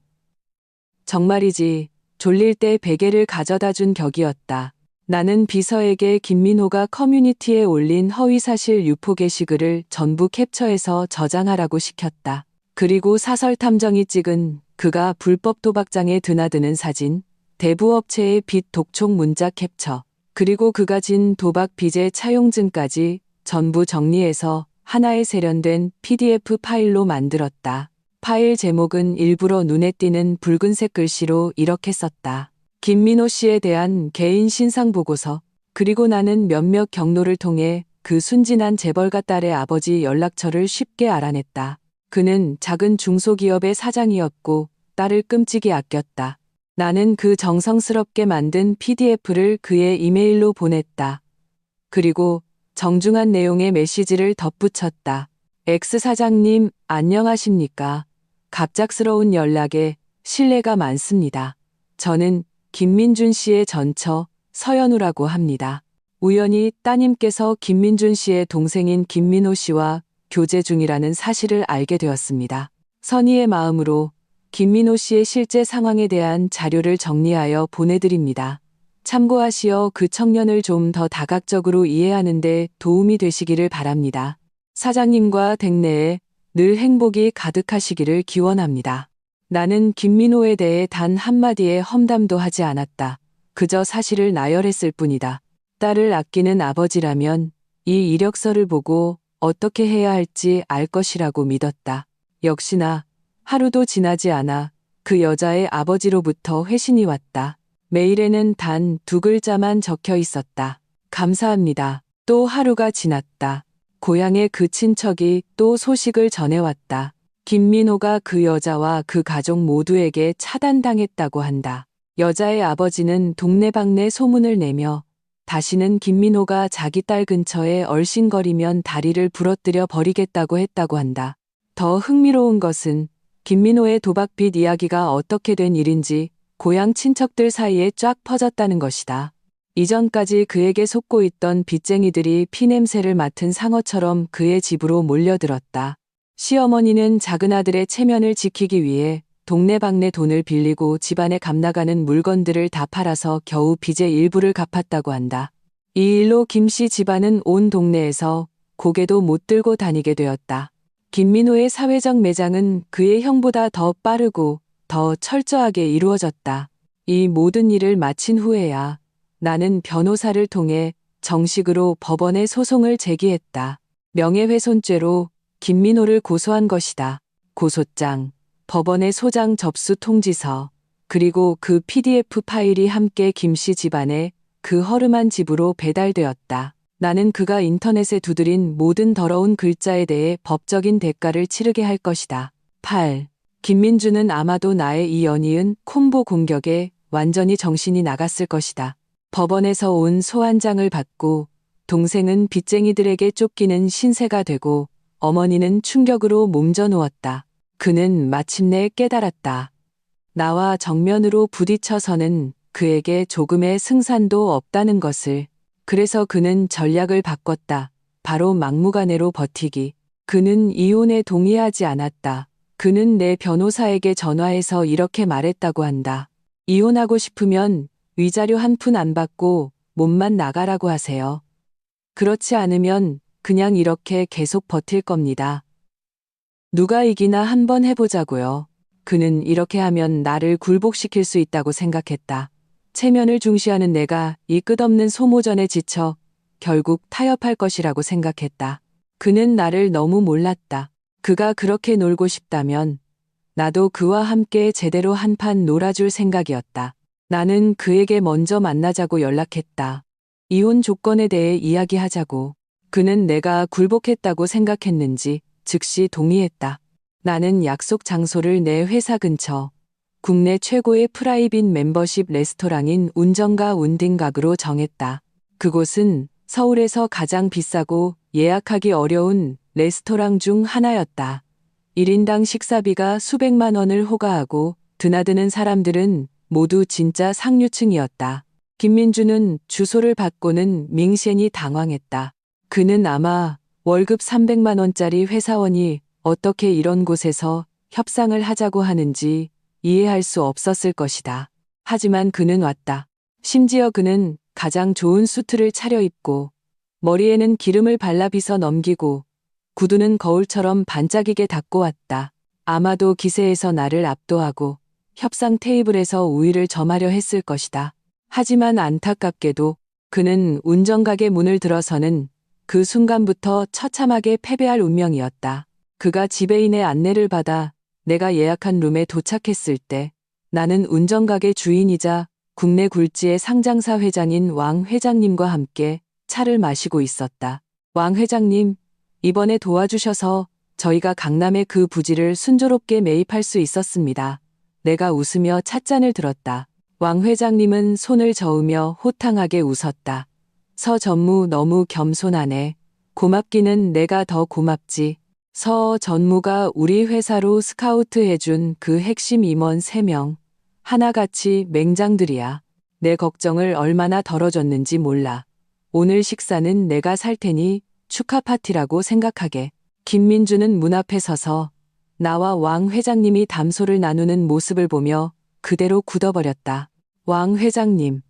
정말이지. 졸릴 때 베개를 가져다 준 격이었다. 나는 비서에게 김민호가 커뮤니티에 올린 허위사실 유포 게시글을 전부 캡처해서 저장하라고 시켰다. 그리고 사설탐정이 찍은 그가 불법 도박장에 드나드는 사진, 대부업체의 빚 독촉 문자 캡처, 그리고 그가 진 도박 빚의 차용증까지 전부 정리해서 하나의 세련된 PDF 파일로 만들었다. 파일 제목은 일부러 눈에 띄는 붉은색 글씨로 이렇게 썼다. 김민호 씨에 대한 개인 신상 보고서. 그리고 나는 몇몇 경로를 통해 그 순진한 재벌가 딸의 아버지 연락처를 쉽게 알아냈다. 그는 작은 중소기업의 사장이었고 딸을 끔찍이 아꼈다. 나는 그 정성스럽게 만든 PDF를 그의 이메일로 보냈다. 그리고 정중한 내용의 메시지를 덧붙였다. X 사장님, 안녕하십니까? 갑작스러운 연락에 신뢰가 많습니다. 저는 김민준 씨의 전처 서연우라고 합니다. 우연히 따님께서 김민준 씨의 동생인 김민호 씨와 교제 중이라는 사실을 알게 되었습니다. 선의의 마음으로 김민호 씨의 실제 상황에 대한 자료를 정리하여 보내드립니다. 참고하시어 그 청년을 좀 더 다각적으로 이해하는 데 도움이 되시기를 바랍니다. 사장님과 댁내에 늘 행복이 가득하시기를 기원합니다. 나는 김민호에 대해 단 한마디의 험담도 하지 않았다. 그저 사실을 나열했을 뿐이다. 딸을 아끼는 아버지라면 이 이력서를 보고 어떻게 해야 할지 알 것이라고 믿었다. 역시나 하루도 지나지 않아 그 여자의 아버지로부터 회신이 왔다. 메일에는 단 2글자만 적혀 있었다. 감사합니다. 또 하루가 지났다. 고향의 그 친척이 또 소식을 전해왔다. 김민호가 그 여자와 그 가족 모두에게 차단당했다고 한다. 여자의 아버지는 동네방네 소문을 내며 다시는 김민호가 자기 딸 근처에 얼씬거리면 다리를 부러뜨려 버리겠다고 했다고 한다. 더 흥미로운 것은 김민호의 도박빚 이야기가 어떻게 된 일인지 고향 친척들 사이에 쫙 퍼졌다는 것이다. 이전까지 그에게 속고 있던 빚쟁이들이 피냄새를 맡은 상어처럼 그의 집으로 몰려들었다. 시어머니는 작은 아들의 체면을 지키기 위해 동네방네 돈을 빌리고 집안에 값나가는 물건들을 다 팔아서 겨우 빚의 일부를 갚았다고 한다. 이 일로 김씨 집안은 온 동네에서 고개도 못 들고 다니게 되었다. 김민호의 사회적 매장은 그의 형보다 더 빠르고 더 철저하게 이루어졌다. 이 모든 일을 마친 후에야 나는 변호사를 통해 정식으로 법원에 소송을 제기했다. 명예훼손죄로 김민호를 고소한 것이다. 고소장, 법원의 소장 접수 통지서, 그리고 그 PDF 파일이 함께 김씨 집안에 그 허름한 집으로 배달되었다. 나는 그가 인터넷에 두드린 모든 더러운 글자에 대해 법적인 대가를 치르게 할 것이다. 8. 김민주는 아마도 나의 이 연이은 콤보 공격에 완전히 정신이 나갔을 것이다. 법원에서 온 소환장을 받고 동생은 빚쟁이들에게 쫓기는 신세가 되고 어머니는 충격으로 몸져 누웠다. 그는 마침내 깨달았다. 나와 정면으로 부딪혀서는 그에게 조금의 승산도 없다는 것을. 그래서 그는 전략을 바꿨다. 바로 막무가내로 버티기. 그는 이혼에 동의하지 않았다. 그는 내 변호사에게 전화해서 이렇게 말했다고 한다. 이혼하고 싶으면 위자료 한 푼 안 받고 몸만 나가라고 하세요. 그렇지 않으면 그냥 이렇게 계속 버틸 겁니다. 누가 이기나 한번 해보자고요. 그는 이렇게 하면 나를 굴복시킬 수 있다고 생각했다. 체면을 중시하는 내가 이 끝없는 소모전에 지쳐 결국 타협할 것이라고 생각했다. 그는 나를 너무 몰랐다. 그가 그렇게 놀고 싶다면 나도 그와 함께 제대로 한판 놀아줄 생각이었다. 나는 그에게 먼저 만나자고 연락했다. 이혼 조건에 대해 이야기하자고. 그는 내가 굴복했다고 생각했는지 즉시 동의했다. 나는 약속 장소를 내 회사 근처 국내 최고의 프라이빗 멤버십 레스토랑인 운정가 운딩각으로 정했다. 그곳은 서울에서 가장 비싸고 예약하기 어려운 레스토랑 중 하나였다. 1인당 식사비가 수백만 원을 호가하고 드나드는 사람들은 모두 진짜 상류층이었다. 김민주는 주소를 받고는 밍센이 당황했다. 그는 아마 월급 300만 원짜리 회사원이 어떻게 이런 곳에서 협상을 하자고 하는지 이해할 수 없었을 것이다. 하지만 그는 왔다. 심지어 그는 가장 좋은 수트를 차려입고 머리에는 기름을 발라 빗어 넘기고 구두는 거울처럼 반짝이게 닦고 왔다. 아마도 기세에서 나를 압도하고 협상 테이블에서 우위를 점하려 했을 것이다. 하지만 안타깝게도 그는 운전가게 문을 들어서는 그 순간부터 처참하게 패배할 운명이었다. 그가 지배인의 안내를 받아 내가 예약한 룸에 도착했을 때 나는 운전가게 주인이자 국내 굴지의 상장사 회장인 왕 회장님과 함께 차를 마시고 있었다. 왕 회장님, 이번에 도와주셔서 저희가 강남의 그 부지를 순조롭게 매입할 수 있었습니다. 내가 웃으며 찻잔을 들었다. 왕 회장님은 손을 저으며 호탕하게 웃었다. 서 전무 너무 겸손하네. 고맙기는 내가 더 고맙지. 서 전무가 우리 회사로 스카우트해준 그 핵심 임원 3명. 하나같이 맹장들이야. 내 걱정을 얼마나 덜어줬는지 몰라. 오늘 식사는 내가 살 테니 축하 파티라고 생각하게. 김민주는 문 앞에 서서 나와 왕 회장님이 담소를 나누는 모습을 보며 그대로 굳어버렸다. 왕 회장님,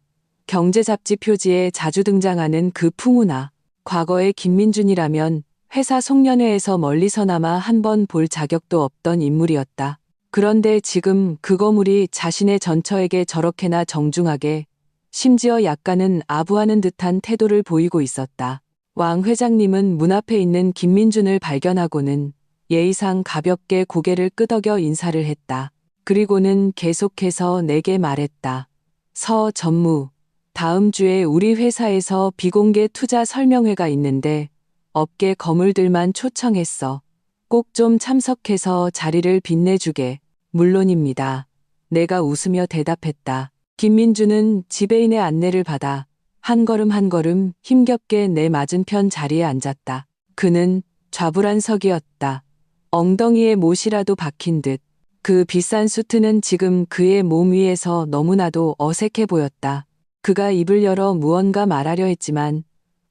경제 잡지 표지에 자주 등장하는 그 풍우나 과거의 김민준이라면 회사 송년회에서 멀리서나마 한 번 볼 자격도 없던 인물이었다. 그런데 지금 그 거물이 자신의 전처에게 저렇게나 정중하게 심지어 약간은 아부하는 듯한 태도를 보이고 있었다. 왕 회장님은 문 앞에 있는 김민준을 발견하고는 예의상 가볍게 고개를 끄덕여 인사를 했다. 그리고는 계속해서 내게 말했다. 서 전무, 다음 주에 우리 회사에서 비공개 투자 설명회가 있는데 업계 거물들만 초청했어. 꼭 좀 참석해서 자리를 빛내주게. 물론입니다. 내가 웃으며 대답했다. 김민주는 지배인의 안내를 받아 한 걸음 한 걸음 힘겹게 내 맞은편 자리에 앉았다. 그는 좌불안석이었다. 엉덩이에 못이라도 박힌 듯. 그 비싼 수트는 지금 그의 몸 위에서 너무나도 어색해 보였다. 그가 입을 열어 무언가 말하려 했지만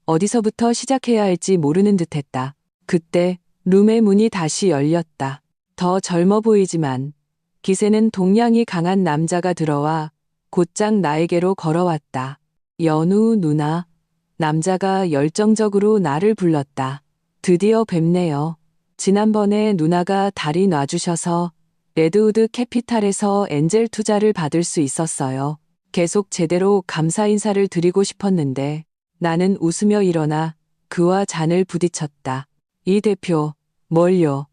어디서부터 시작해야 할지 모르는 듯했다. 그때 룸의 문이 다시 열렸다. 더 젊어 보이지만 기세는 동량이 강한 남자가 들어와 곧장 나에게로 걸어왔다. 연우 누나. 남자가 열정적으로 나를 불렀다. 드디어 뵙네요. 지난번에 누나가 다리 놔주셔서 레드우드 캐피탈에서 엔젤 투자를 받을 수 있었어요. 계속 제대로 감사 인사를 드리고 싶었는데 나는 웃으며 일어나 그와 잔을 부딪혔다. 이 대표, 뭘요?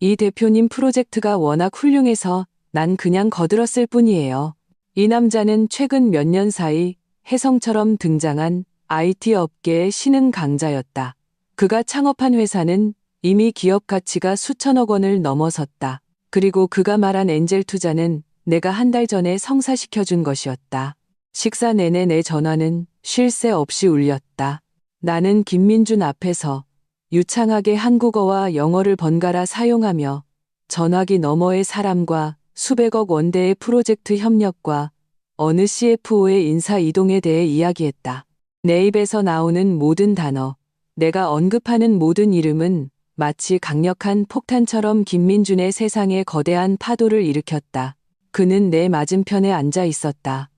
이 대표님 프로젝트가 워낙 훌륭해서 난 그냥 거들었을 뿐이에요. 이 남자는 최근 몇 년 사이 혜성처럼 등장한 IT 업계의 신흥 강자였다. 그가 창업한 회사는 이미 기업 가치가 수천억 원을 넘어섰다. 그리고 그가 말한 엔젤 투자는 내가 한 달 전에 성사시켜준 것이었다. 식사 내내 내 전화는 쉴 새 없이 울렸다. 나는 김민준 앞에서 유창하게 한국어와 영어를 번갈아 사용하며 전화기 너머의 사람과 수백억 원대의 프로젝트 협력과 어느 CFO의 인사 이동에 대해 이야기했다. 내 입에서 나오는 모든 단어, 내가 언급하는 모든 이름은 마치 강력한 폭탄처럼 김민준의 세상에 거대한 파도를 일으켰다. 그는 내 맞은편에 앉아 있었다.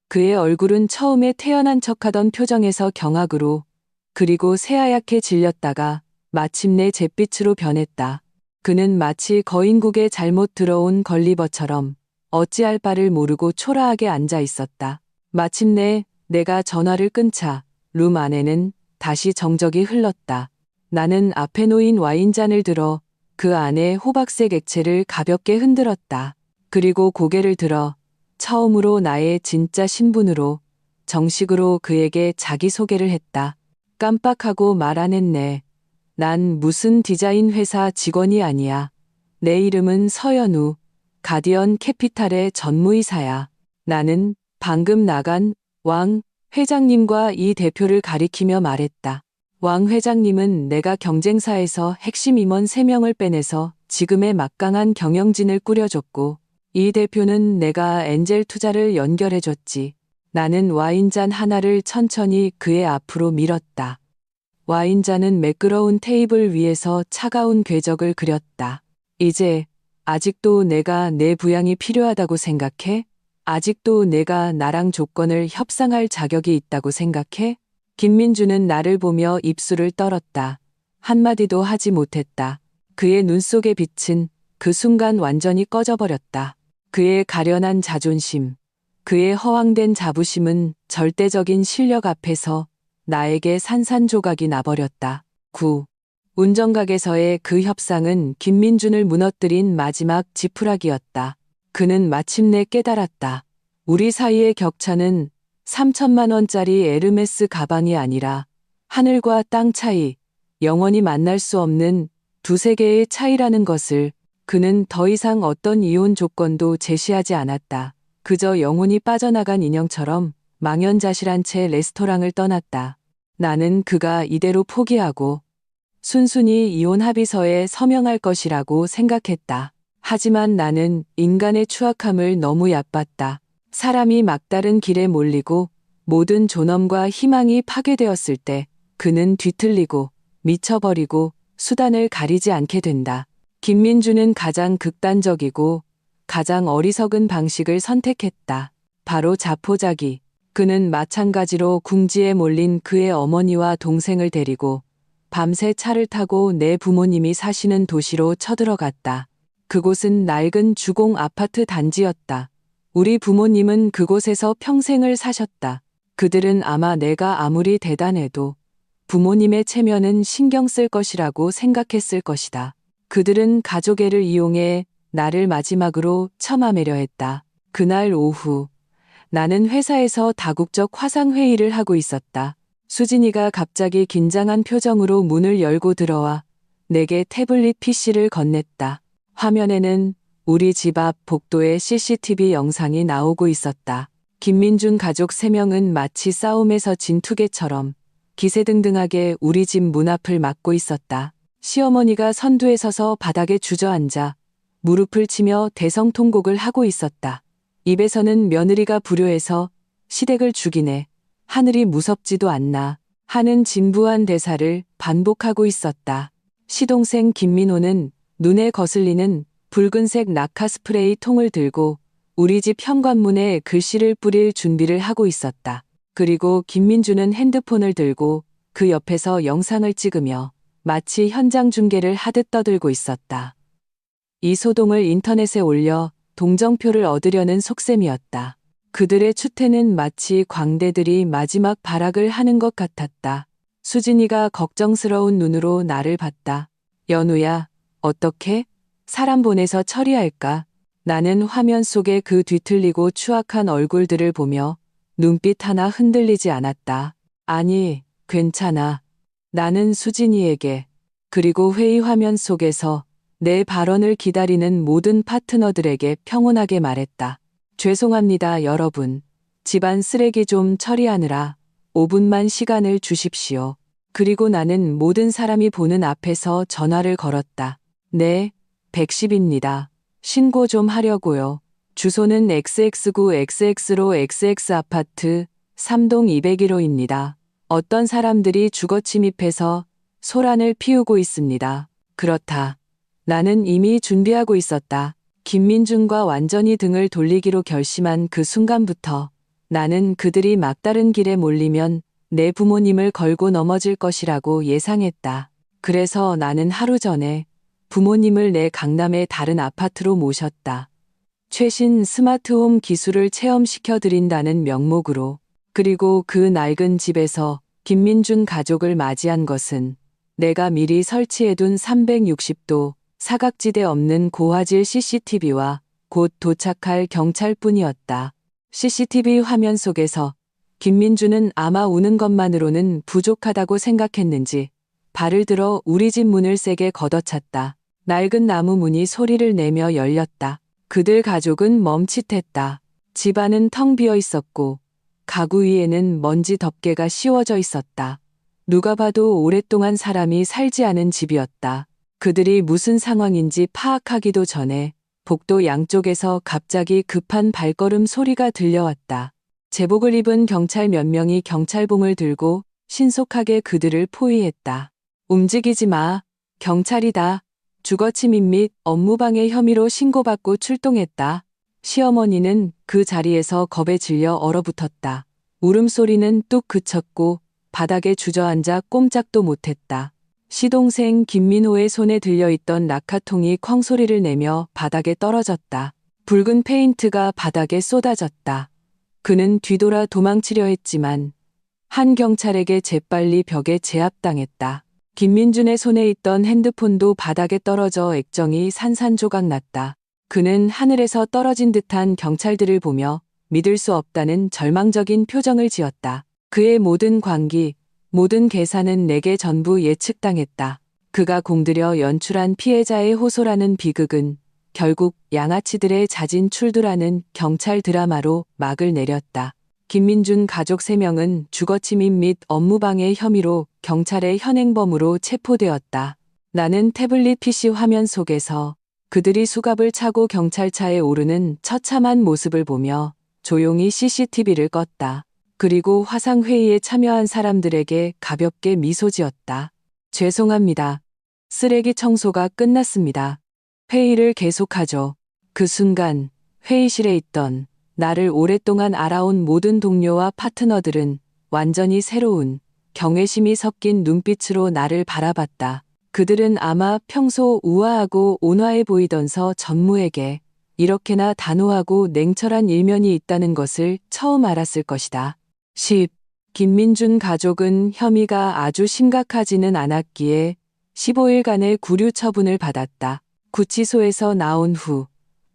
그의 얼굴은 처음에 태연한 척하던 표정에서 경악으로 그리고 새하얗게 질렸다가 마침내 잿빛으로 변했다. 그는 마치 거인국에 잘못 들어온 걸리버처럼 어찌할 바를 모르고 초라하게 앉아 있었다. 마침내 내가 전화를 끊자 룸 안에는 다시 정적이 흘렀다. 나는 앞에 놓인 와인잔을 들어 그 안에 호박색 액체를 가볍게 흔들었다. 그리고 고개를 들어 처음으로 나의 진짜 신분으로 정식으로 그에게 자기소개를 했다. 깜빡하고 말 안 했네. 난 무슨 디자인 회사 직원이 아니야. 내 이름은 서연우, 가디언 캐피탈의 전무이사야. 나는 방금 나간 왕 회장님과 이 대표를 가리키며 말했다. 왕 회장님은 내가 경쟁사에서 핵심 임원 3명을 빼내서 지금의 막강한 경영진을 꾸려줬고 이 대표는 내가 엔젤 투자를 연결해줬지. 나는 와인잔 하나를 천천히 그의 앞으로 밀었다. 와인잔은 매끄러운 테이블 위에서 차가운 궤적을 그렸다. 이제 아직도 내가 내 부양이 필요하다고 생각해? 아직도 내가 나랑 조건을 협상할 자격이 있다고 생각해? 김민주는 나를 보며 입술을 떨었다. 한마디도 하지 못했다. 그의 눈 속의 빛은 그 순간 완전히 꺼져버렸다. 그의 가련한 자존심, 그의 허황된 자부심은 절대적인 실력 앞에서 나에게 산산조각이 나버렸다. 9. 운정각에서의 그 협상은 김민준을 무너뜨린 마지막 지푸라기였다. 그는 마침내 깨달았다. 우리 사이의 격차는 3천만 원짜리 에르메스 가방이 아니라 하늘과 땅 차이, 영원히 만날 수 없는 두세 개의 차이라는 것을. 그는 더 이상 어떤 이혼 조건도 제시하지 않았다. 그저 영혼이 빠져나간 인형처럼 망연자실한 채 레스토랑을 떠났다. 나는 그가 이대로 포기하고 순순히 이혼 합의서에 서명할 것이라고 생각했다. 하지만 나는 인간의 추악함을 너무 얕봤다. 사람이 막다른 길에 몰리고 모든 존엄과 희망이 파괴되었을 때 그는 뒤틀리고 미쳐버리고 수단을 가리지 않게 된다. 김민주는 가장 극단적이고 가장 어리석은 방식을 선택했다. 바로 자포자기. 그는 마찬가지로 궁지에 몰린 그의 어머니와 동생을 데리고 밤새 차를 타고 내 부모님이 사시는 도시로 쳐들어갔다. 그곳은 낡은 주공 아파트 단지였다. 우리 부모님은 그곳에서 평생을 사셨다. 그들은 아마 내가 아무리 대단해도 부모님의 체면은 신경 쓸 것이라고 생각했을 것이다. 그들은 가족애를 이용해 나를 마지막으로 처마매려 했다. 그날 오후 나는 회사에서 다국적 화상회의를 하고 있었다. 수진이가 갑자기 긴장한 표정으로 문을 열고 들어와 내게 태블릿 PC를 건넸다. 화면에는 우리 집 앞 복도의 CCTV 영상이 나오고 있었다. 김민준 가족 3명은 마치 싸움에서 진 투개처럼 기세등등하게 우리 집 문 앞을 막고 있었다. 시어머니가 선두에 서서 바닥에 주저앉아 무릎을 치며 대성통곡을 하고 있었다. 입에서는 며느리가 불효해서 시댁을 죽이네. 하늘이 무섭지도 않나 하는 진부한 대사를 반복하고 있었다. 시동생 김민호는 눈에 거슬리는 붉은색 낙하 스프레이 통을 들고 우리 집 현관문에 글씨를 뿌릴 준비를 하고 있었다. 그리고 김민주는 핸드폰을 들고 그 옆에서 영상을 찍으며 마치 현장 중계를 하듯 떠들고 있었다. 이 소동을 인터넷에 올려 동정표를 얻으려는 속셈이었다. 그들의 추태는 마치 광대들이 마지막 발악을 하는 것 같았다. 수진이가 걱정스러운 눈으로 나를 봤다. 연우야, 어떻게? 사람 보내서 처리할까? 나는 화면 속에 그 뒤틀리고 추악한 얼굴들을 보며 눈빛 하나 흔들리지 않았다. 아니, 괜찮아. 나는 수진이에게, 그리고 회의 화면 속에서 내 발언을 기다리는 모든 파트너들에게 평온하게 말했다. 죄송합니다, 여러분. 집안 쓰레기 좀 처리하느라 5분만 시간을 주십시오. 그리고 나는 모든 사람이 보는 앞에서 전화를 걸었다. 네, 110입니다. 신고 좀 하려고요. 주소는 XX9 XX로 XX 아파트 3동 201호입니다. 어떤 사람들이 주거 침입해서 소란을 피우고 있습니다. 그렇다. 나는 이미 준비하고 있었다. 김민준과 완전히 등을 돌리기로 결심한 그 순간부터 나는 그들이 막다른 길에 몰리면 내 부모님을 걸고 넘어질 것이라고 예상했다. 그래서 나는 하루 전에 부모님을 내 강남의 다른 아파트로 모셨다. 최신 스마트홈 기술을 체험시켜 드린다는 명목으로. 그리고 그 낡은 집에서 김민준 가족을 맞이한 것은 내가 미리 설치해둔 360도 사각지대 없는 고화질 CCTV와 곧 도착할 경찰뿐이었다. CCTV 화면 속에서 김민주는 아마 우는 것만으로는 부족하다고 생각했는지 발을 들어 우리 집 문을 세게 걷어찼다. 낡은 나무 문이 소리를 내며 열렸다. 그들 가족은 멈칫했다. 집안은 텅 비어 있었고 가구 위에는 먼지 덮개가 씌워져 있었다. 누가 봐도 오랫동안 사람이 살지 않은 집이었다. 그들이 무슨 상황인지 파악하기도 전에 복도 양쪽에서 갑자기 급한 발걸음 소리가 들려왔다. 제복을 입은 경찰 몇 명이 경찰봉을 들고 신속하게 그들을 포위했다. 움직이지 마. 경찰이다. 주거침입 및 업무방해 혐의로 신고받고 출동했다. 시어머니는 그 자리에서 겁에 질려 얼어붙었다. 울음소리는 뚝 그쳤고 바닥에 주저앉아 꼼짝도 못했다. 시동생 김민호의 손에 들려있던 라카통이 쾅소리를 내며 바닥에 떨어졌다. 붉은 페인트가 바닥에 쏟아졌다. 그는 뒤돌아 도망치려 했지만 한 경찰에게 재빨리 벽에 제압당했다. 김민준의 손에 있던 핸드폰도 바닥에 떨어져 액정이 산산조각 났다. 그는 하늘에서 떨어진 듯한 경찰들을 보며 믿을 수 없다는 절망적인 표정을 지었다. 그의 모든 관기, 모든 계산은 내게 전부 예측당했다. 그가 공들여 연출한 피해자의 호소라는 비극은 결국 양아치들의 자진 출두라는 경찰 드라마로 막을 내렸다. 김민준 가족 3명은 주거침입 및 업무방해 혐의로 경찰의 현행범으로 체포되었다. 나는 태블릿 PC 화면 속에서 그들이 수갑을 차고 경찰차에 오르는 처참한 모습을 보며 조용히 CCTV를 껐다. 그리고 화상회의에 참여한 사람들에게 가볍게 미소 지었다. 죄송합니다. 쓰레기 청소가 끝났습니다. 회의를 계속하죠. 그 순간 회의실에 있던 나를 오랫동안 알아온 모든 동료와 파트너들은 완전히 새로운 경외심이 섞인 눈빛으로 나를 바라봤다. 그들은 아마 평소 우아하고 온화해 보이던 서 전무에게 이렇게나 단호하고 냉철한 일면이 있다는 것을 처음 알았을 것이다. 10. 김민준 가족은 혐의가 아주 심각하지는 않았기에 15일간의 구류 처분을 받았다. 구치소에서 나온 후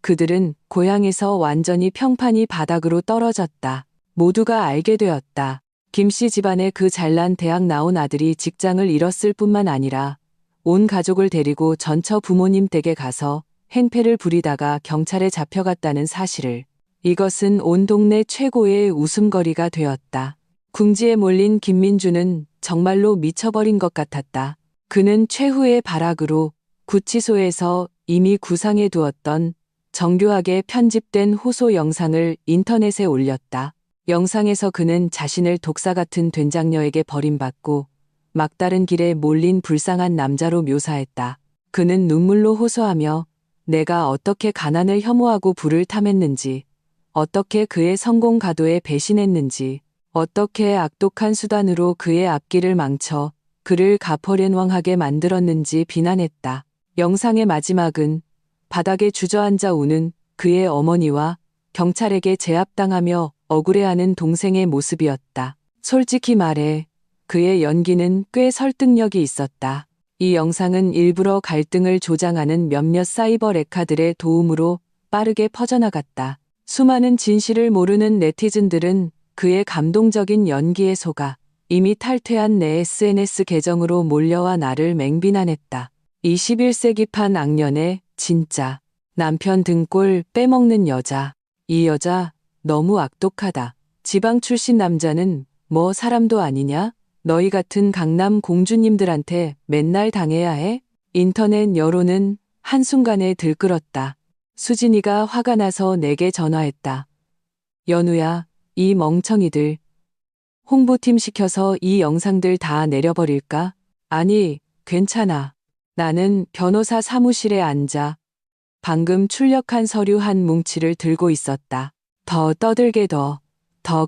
그들은 고향에서 완전히 평판이 바닥으로 떨어졌다. 모두가 알게 되었다. 김씨 집안의 그 잘난 대학 나온 아들이 직장을 잃었을 뿐만 아니라 온 가족을 데리고 전처 부모님 댁에 가서 행패를 부리다가 경찰에 잡혀갔다는 사실을. 이것은 온 동네 최고의 웃음거리가 되었다. 궁지에 몰린 김민준은 정말로 미쳐버린 것 같았다. 그는 최후의 발악으로 구치소에서 이미 구상해 두었던 정교하게 편집된 호소 영상을 인터넷에 올렸다. 영상에서 그는 자신을 독사 같은 된장녀에게 버림받고 막다른 길에 몰린 불쌍한 남자로 묘사했다. 그는 눈물로 호소하며 내가 어떻게 가난을 혐오하고 불을 탐했는지, 어떻게 그의 성공 가도에 배신했는지, 어떻게 악독한 수단으로 그의 앞길을 망쳐 그를 가퍼렌왕하게 만들었는지 비난했다. 영상의 마지막은 바닥에 주저앉아 우는 그의 어머니와 경찰에게 제압당하며 억울해하는 동생의 모습이었다. 솔직히 말해 그의 연기는 꽤 설득력이 있었다. 이 영상은 일부러 갈등을 조장하는 몇몇 사이버 레카들의 도움으로 빠르게 퍼져나갔다. 수많은 진실을 모르는 네티즌들은 그의 감동적인 연기에 속아 이미 탈퇴한 내 SNS 계정으로 몰려와 나를 맹비난했다. 21세기판 악년의 진짜 남편 등골 빼먹는 여자. 이 여자 너무 악독하다. 지방 출신 남자는 뭐 사람도 아니냐? 너희 같은 강남 공주님들한테 맨날 당해야 해? 인터넷 여론은 한순간에 들끓었다. 수진이가 화가 나서 내게 전화했다. 연우야, 이 멍청이들. 홍보팀 시켜서 이 영상들 다 내려버릴까? 아니, 괜찮아. 나는 변호사 사무실에 앉아 방금 출력한 서류 한 뭉치를 들고 있었다. 더 떠들게 더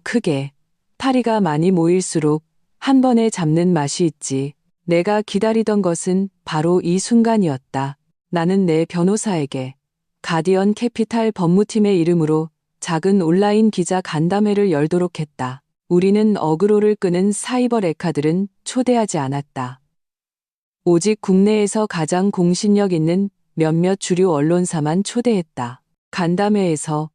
크게. 파리가 많이 모일수록 한 번에 잡는 맛이 있지. 내가 기다리던 것은 바로 이 순간이었다. 나는 내 변호사에게 가디언 캐피탈 법무팀의 이름으로 작은 온라인 기자 간담회를 열도록 했다. 우리는 어그로를 끄는 사이버 레카들은 초대하지 않았다. 오직 국내에서 가장 공신력 있는 몇몇 주류 언론사만 초대했다. 간담회에서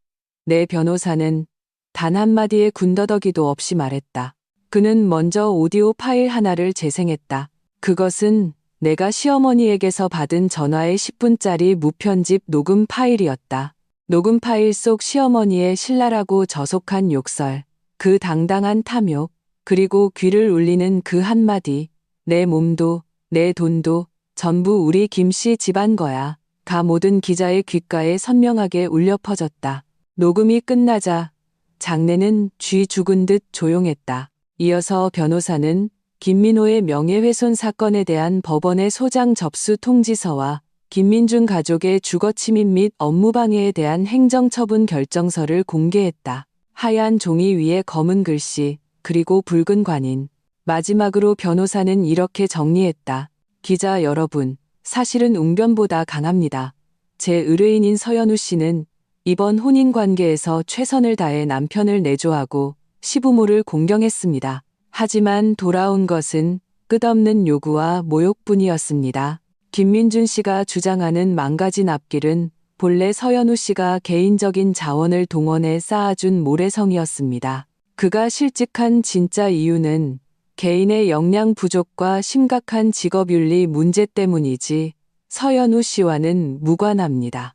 내 변호사는 단 한마디의 군더더기도 없이 말했다. 그는 먼저 오디오 파일 하나를 재생했다. 그것은 내가 시어머니에게서 받은 전화의 10분짜리 무편집 녹음 파일이었다. 녹음 파일 속 시어머니의 신랄하고 저속한 욕설, 그 당당한 탐욕, 그리고 귀를 울리는 그 한마디, 내 몸도, 내 돈도 전부 우리 김씨 집안 거야. 가 모든 기자의 귓가에 선명하게 울려 퍼졌다. 녹음이 끝나자 장내는 쥐 죽은 듯 조용했다. 이어서 변호사는 김민호의 명예훼손 사건에 대한 법원의 소장 접수 통지서와 김민준 가족의 주거침입 및 업무방해에 대한 행정처분 결정서를 공개했다. 하얀 종이 위에 검은 글씨, 그리고 붉은 관인. 마지막으로 변호사는 이렇게 정리했다. 기자 여러분, 사실은 웅변보다 강합니다. 제 의뢰인인 서연우 씨는 이번 혼인관계에서 최선을 다해 남편을 내조하고 시부모를 공경했습니다. 하지만 돌아온 것은 끝없는 요구와 모욕뿐이었습니다. 김민준 씨가 주장하는 망가진 앞길은 본래 서연우 씨가 개인적인 자원을 동원해 쌓아준 모래성이었습니다. 그가 실직한 진짜 이유는 개인의 역량 부족과 심각한 직업윤리 문제 때문이지 서연우 씨와는 무관합니다.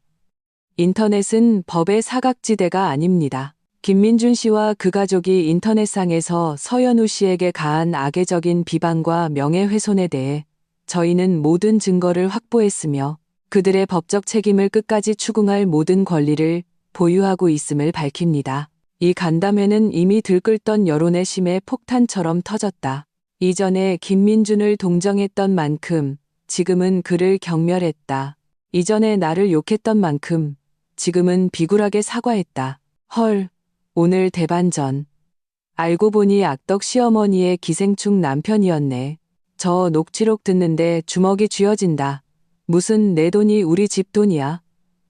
인터넷은 법의 사각지대가 아닙니다. 김민준 씨와 그 가족이 인터넷상에서 서연우 씨에게 가한 악의적인 비방과 명예훼손에 대해 저희는 모든 증거를 확보했으며 그들의 법적 책임을 끝까지 추궁할 모든 권리를 보유하고 있음을 밝힙니다. 이 간담회는 이미 들끓던 여론의 심해 폭탄처럼 터졌다. 이전에 김민준을 동정했던 만큼 지금은 그를 경멸했다. 이전에 나를 욕했던 만큼 지금은 비굴하게 사과했다. 헐, 오늘 대반전. 알고 보니 악덕 시어머니의 기생충 남편이었네. 저 녹취록 듣는데 주먹이 쥐어진다. 무슨 내 돈이 우리 집 돈이야?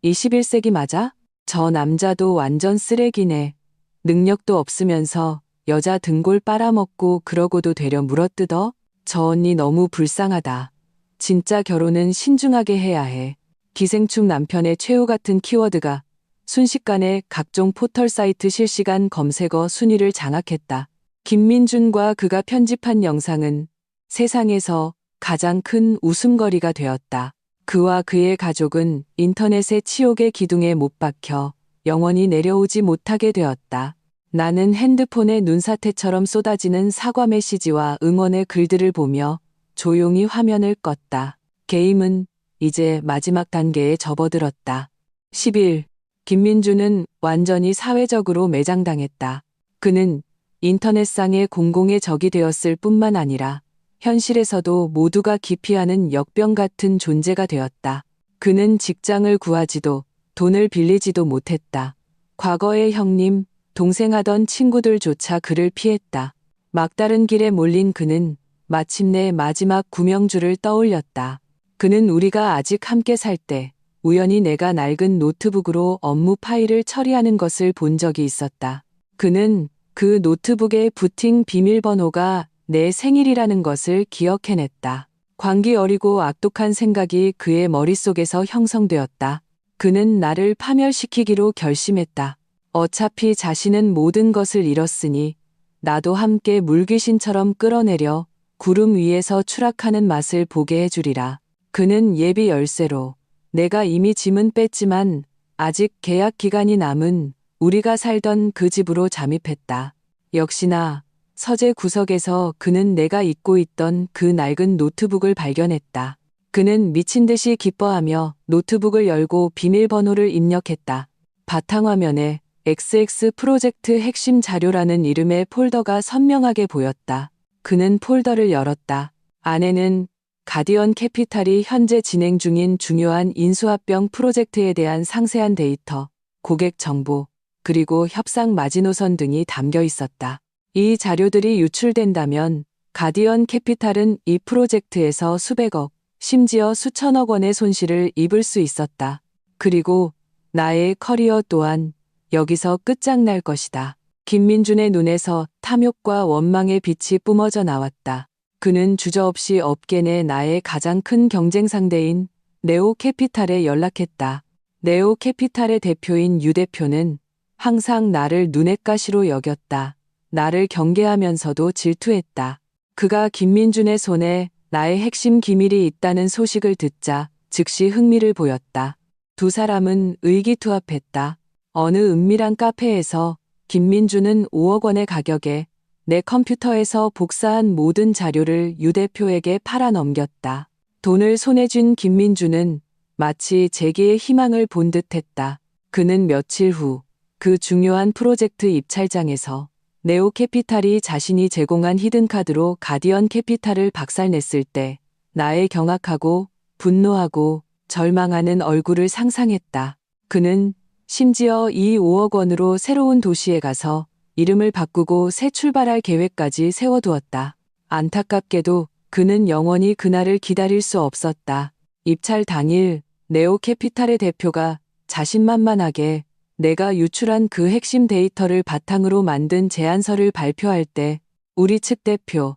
21세기 맞아? 저 남자도 완전 쓰레기네. 능력도 없으면서 여자 등골 빨아먹고 그러고도 되려 물어뜯어? 저 언니 너무 불쌍하다. 진짜 결혼은 신중하게 해야 해. 기생충 남편의 최후 같은 키워드가 순식간에 각종 포털 사이트 실시간 검색어 순위를 장악했다. 김민준과 그가 편집한 영상은 세상에서 가장 큰 웃음거리가 되었다. 그와 그의 가족은 인터넷의 치욕의 기둥에 못 박혀 영원히 내려오지 못하게 되었다. 나는 핸드폰에 눈사태처럼 쏟아지는 사과 메시지와 응원의 글들을 보며 조용히 화면을 껐다. 게임은 이제 마지막 단계에 접어들었다. 10일, 김민준은 완전히 사회적으로 매장당했다. 그는 인터넷상의 공공의 적이 되었을 뿐만 아니라 현실에서도 모두가 기피하는 역병 같은 존재가 되었다. 그는 직장을 구하지도 돈을 빌리지도 못했다. 과거의 형님, 동생하던 친구들조차 그를 피했다. 막다른 길에 몰린 그는 마침내 마지막 구명줄을 떠올렸다. 그는 우리가 아직 함께 살 때 우연히 내가 낡은 노트북으로 업무 파일을 처리하는 것을 본 적이 있었다. 그는 그 노트북의 부팅 비밀번호가 내 생일이라는 것을 기억해냈다. 광기 어리고 악독한 생각이 그의 머릿속에서 형성되었다. 그는 나를 파멸시키기로 결심했다. 어차피 자신은 모든 것을 잃었으니 나도 함께 물귀신처럼 끌어내려 구름 위에서 추락하는 맛을 보게 해주리라. 그는 예비 열쇠로 내가 이미 짐은 뺐지만 아직 계약 기간이 남은 우리가 살던 그 집으로 잠입했다. 역시나 서재 구석에서 그는 내가 잊고 있던 그 낡은 노트북을 발견했다. 그는 미친 듯이 기뻐하며 노트북을 열고 비밀번호를 입력했다. 바탕화면에 XX 프로젝트 핵심 자료라는 이름의 폴더가 선명하게 보였다. 그는 폴더를 열었다. 안에는 가디언 캐피탈이 현재 진행 중인 중요한 인수합병 프로젝트에 대한 상세한 데이터, 고객 정보, 그리고 협상 마지노선 등이 담겨 있었다. 이 자료들이 유출된다면 가디언 캐피탈은 이 프로젝트에서 수백억, 심지어 수천억 원의 손실을 입을 수 있었다. 그리고 나의 커리어 또한 여기서 끝장날 것이다. 김민준의 눈에서 탐욕과 원망의 빛이 뿜어져 나왔다. 그는 주저없이 업계 내 나의 가장 큰 경쟁 상대인 네오캐피탈에 연락했다. 네오캐피탈의 대표인 유 대표는 항상 나를 눈엣가시로 여겼다. 나를 경계하면서도 질투했다. 그가 김민준의 손에 나의 핵심 기밀이 있다는 소식을 듣자 즉시 흥미를 보였다. 두 사람은 의기투합했다. 어느 은밀한 카페에서 김민준은 5억 원의 가격에 내 컴퓨터에서 복사한 모든 자료를 유 대표에게 팔아넘겼다. 돈을 손에 쥔 김민준은 마치 재기의 희망을 본 듯했다. 그는 며칠 후 그 중요한 프로젝트 입찰장에서 네오캐피탈이 자신이 제공한 히든카드로 가디언 캐피탈을 박살냈을 때 나의 경악하고 분노하고 절망하는 얼굴을 상상했다. 그는 심지어 이 5억 원으로 새로운 도시에 가서 이름을 바꾸고 새 출발할 계획까지 세워두었다. 안타깝게도 그는 영원히 그날을 기다릴 수 없었다. 입찰 당일 네오캐피탈의 대표가 자신만만하게 내가 유출한 그 핵심 데이터를 바탕으로 만든 제안서를 발표할 때 우리 측 대표,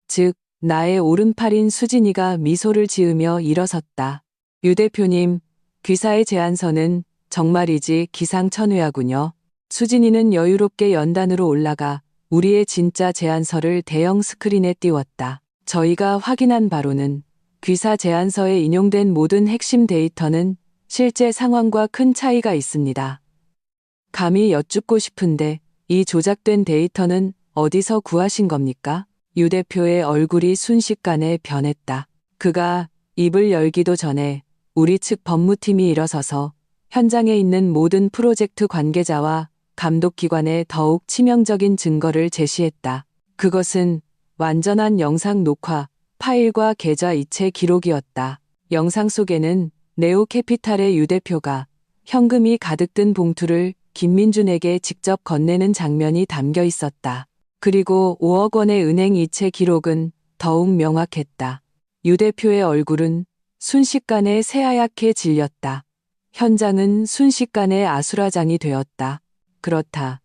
즉 나의 오른팔인 수진이가 미소를 지으며 일어섰다. 유 대표님, 귀사의 제안서는 정말이지 기상천외하군요. 수진이는 여유롭게 연단으로 올라가 우리의 진짜 제안서를 대형 스크린에 띄웠다. 저희가 확인한 바로는 귀사 제안서에 인용된 모든 핵심 데이터는 실제 상황과 큰 차이가 있습니다. 감히 여쭙고 싶은데 이 조작된 데이터는 어디서 구하신 겁니까? 유 대표의 얼굴이 순식간에 변했다. 그가 입을 열기도 전에 우리 측 법무팀이 일어서서 현장에 있는 모든 프로젝트 관계자와 감독기관에 더욱 치명적인 증거를 제시했다. 그것은 완전한 영상 녹화, 파일과 계좌 이체 기록이었다. 영상 속에는 네오캐피탈의 유 대표가 현금이 가득 든 봉투를 김민준에게 직접 건네는 장면이 담겨 있었다. 그리고 5억 원의 은행 이체 기록은 더욱 명확했다. 유 대표의 얼굴은 순식간에 새하얗게 질렸다. 현장은 순식간에 아수라장이 되었다. 그렇다.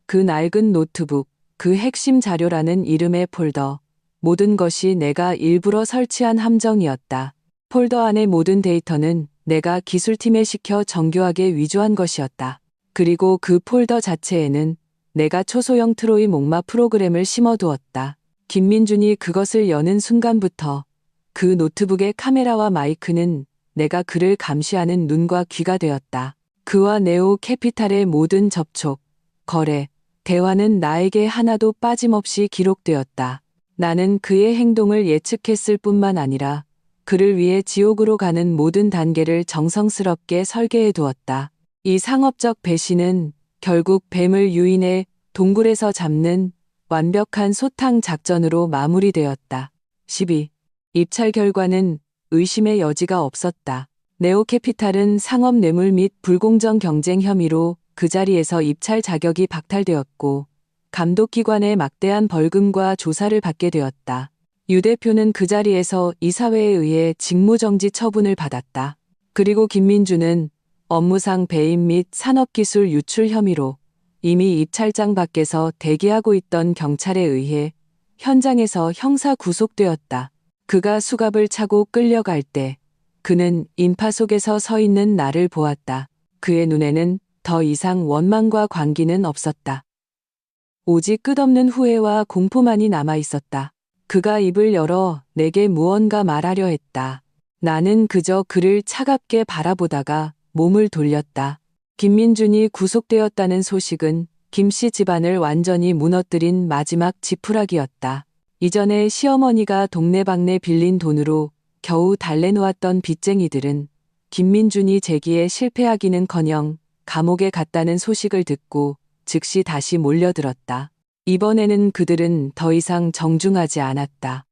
그 낡은 노트북, 그 핵심 자료라는 이름의 폴더, 모든 것이 내가 일부러 설치한 함정이었다. 폴더 안의 모든 데이터는 내가 기술팀에 시켜 정교하게 위조한 것이었다. 그리고 그 폴더 자체에는 내가 초소형 트로이 목마 프로그램을 심어두었다. 김민준이 그것을 여는 순간부터 그 노트북의 카메라와 마이크는 내가 그를 감시하는 눈과 귀가 되었다. 그와 네오 캐피탈의 모든 접촉, 거래, 대화는 나에게 하나도 빠짐없이 기록되었다. 나는 그의 행동을 예측했을 뿐만 아니라 그를 위해 지옥으로 가는 모든 단계를 정성스럽게 설계해 두었다. 이 상업적 배신은 결국 뱀을 유인해 동굴에서 잡는 완벽한 소탕 작전으로 마무리되었다. 12. 입찰 결과는 의심의 여지가 없었다. 네오캐피탈은 상업 뇌물 및 불공정 경쟁 혐의로 그 자리에서 입찰 자격이 박탈되었고 감독기관의 막대한 벌금과 조사를 받게 되었다. 유 대표는 그 자리에서 이사회에 의해 직무정지 처분을 받았다. 그리고 김민준은 업무상 배임 및 산업기술 유출 혐의로 이미 입찰장 밖에서 대기하고 있던 경찰에 의해 현장에서 형사 구속되었다. 그가 수갑을 차고 끌려갈 때 그는 인파 속에서 서 있는 나를 보았다. 그의 눈에는 더 이상 원망과 광기는 없었다. 오직 끝없는 후회와 공포만이 남아 있었다. 그가 입을 열어 내게 무언가 말하려 했다. 나는 그저 그를 차갑게 바라보다가 몸을 돌렸다. 김민준이 구속되었다는 소식은 김씨 집안을 완전히 무너뜨린 마지막 지푸라기였다. 이전에 시어머니가 동네방네 빌린 돈으로 겨우 달래놓았던 빚쟁이들은 김민준이 재기에 실패하기는커녕 감옥에 갔다는 소식을 듣고 즉시 다시 몰려들었다. 이번에는 그들은 더 이상 정중하지 않았다.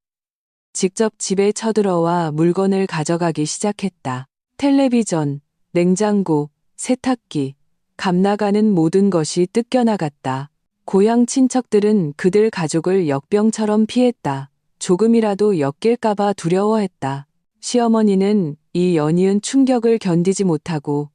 직접 집에 쳐들어와 물건을 가져가기 시작했다. 텔레비전, 냉장고, 세탁기, 감나가는 모든 것이 뜯겨나갔다. 고향 친척들은 그들 가족을 역병처럼 피했다. 조금이라도 엮일까봐 두려워했다. 시어머니는 이 연이은 충격을 견디지 못하고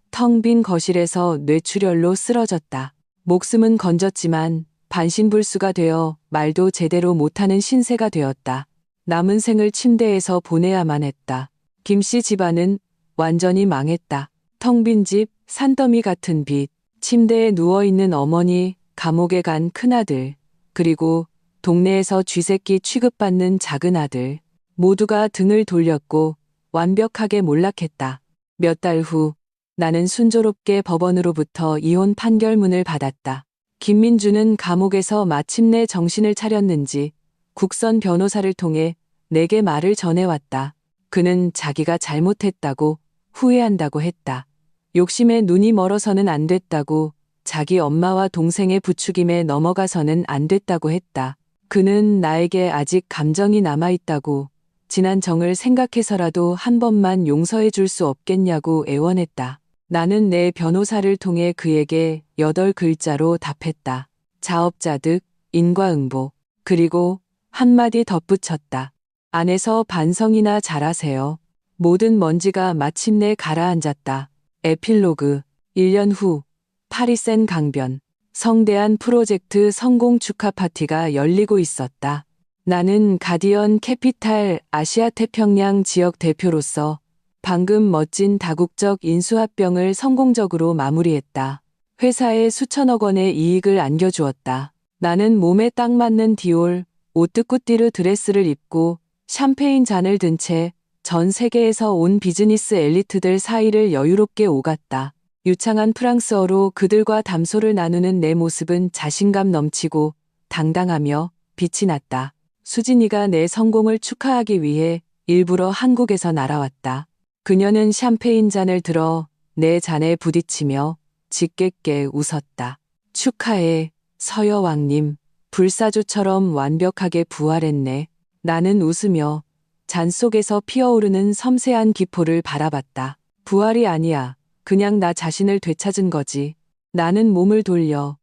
텅 빈 거실에서 뇌출혈로 쓰러졌다. 목숨은 건졌지만 반신불수가 되어 말도 제대로 못하는 신세가 되었다. 남은 생을 침대에서 보내야만 했다. 김씨 집안은 완전히 망했다. 텅 빈 집, 산더미 같은 빚, 침대에 누워있는 어머니, 감옥에 간 큰아들, 그리고 동네에서 쥐새끼 취급받는 작은 아들, 모두가 등을 돌렸고 완벽하게 몰락했다. 몇 달 후 나는 순조롭게 법원으로부터 이혼 판결문을 받았다. 김민준은 감옥에서 마침내 정신을 차렸는지 국선 변호사를 통해 내게 말을 전해왔다. 그는 자기가 잘못했다고 후회한다고 했다. 욕심에 눈이 멀어서는 안 됐다고 자기 엄마와 동생의 부추김에 넘어가서는 안 됐다고 했다. 그는 나에게 아직 감정이 남아있다고, 지난 정을 생각해서라도 한 번만 용서해 줄 수 없겠냐고 애원했다. 나는 내 변호사를 통해 그에게 8글자로 답했다. 자업자득, 인과응보. 그리고 한마디 덧붙였다. 안에서 반성이나 잘하세요. 모든 먼지가 마침내 가라앉았다. 에필로그. 1년 후 파리센 강변. 성대한 프로젝트 성공 축하 파티가 열리고 있었다. 나는 가디언 캐피탈 아시아 태평양 지역 대표로서 방금 멋진 다국적 인수합병을 성공적으로 마무리했다. 회사에 수천억 원의 이익을 안겨주었다. 나는 몸에 딱 맞는 디올, 오뜨쿠띠르 드레스를 입고 샴페인 잔을 든 채 전 세계에서 온 비즈니스 엘리트들 사이를 여유롭게 오갔다. 유창한 프랑스어로 그들과 담소를 나누는 내 모습은 자신감 넘치고 당당하며 빛이 났다. 수진이가 내 성공을 축하하기 위해 일부러 한국에서 날아왔다. 그녀는 샴페인 잔을 들어 내 잔에 부딪히며 짓궂게 웃었다. 축하해, 서여왕님. 불사조처럼 완벽하게 부활했네. 나는 웃으며 잔 속에서 피어오르는 섬세한 기포를 바라봤다. 부활이 아니야. 그냥 나 자신을 되찾은 거지. 나는 몸을 돌려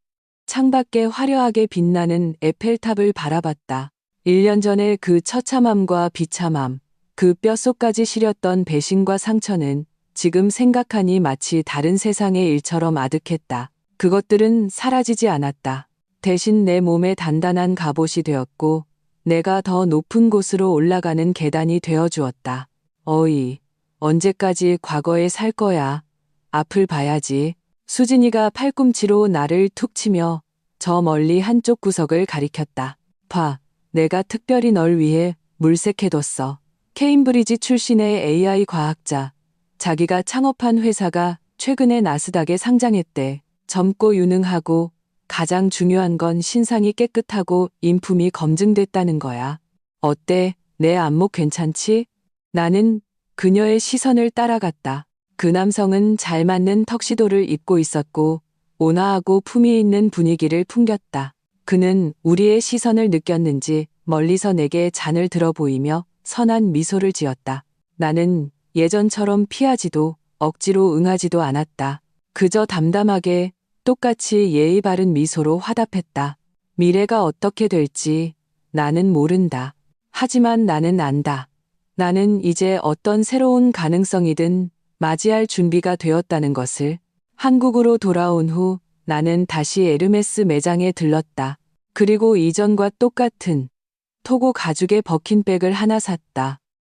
창밖에 화려하게 빛나는 에펠탑을 바라봤다. 1년 전의 그 처참함과 비참함, 그 뼛속까지 시렸던 배신과 상처는 지금 생각하니 마치 다른 세상의 일처럼 아득했다. 그것들은 사라지지 않았다. 대신 내 몸에 단단한 갑옷이 되었고 내가 더 높은 곳으로 올라가는 계단이 되어주었다. 어이, 언제까지 과거에 살 거야. 앞을 봐야지. 수진이가 팔꿈치로 나를 툭 치며 저 멀리 한쪽 구석을 가리켰다. 봐, 내가 특별히 널 위해 물색해뒀어. 케임브리지 출신의 AI 과학자. 자기가 창업한 회사가 최근에 나스닥에 상장했대. 젊고 유능하고 가장 중요한 건 신상이 깨끗하고 인품이 검증됐다는 거야. 어때? 내 안목 괜찮지? 나는 그녀의 시선을 따라갔다. 그 남성은 잘 맞는 턱시도를 입고 있었고 온화하고 품위 있는 분위기를 풍겼다. 그는 우리의 시선을 느꼈는지 멀리서 내게 잔을 들어 보이며 선한 미소를 지었다. 나는 예전처럼 피하지도 억지로 응하지도 않았다. 그저 담담하게 똑같이 예의 바른 미소로 화답했다. 미래가 어떻게 될지 나는 모른다. 하지만 나는 안다. 나는 이제 어떤 새로운 가능성이든 맞이할 준비가 되었다는 것을. 한국으로 돌아온 후 나는 다시 에르메스 매장에 들렀다. 그리고 이전과 똑같은 토고 가죽의 버킨백을 하나 샀다.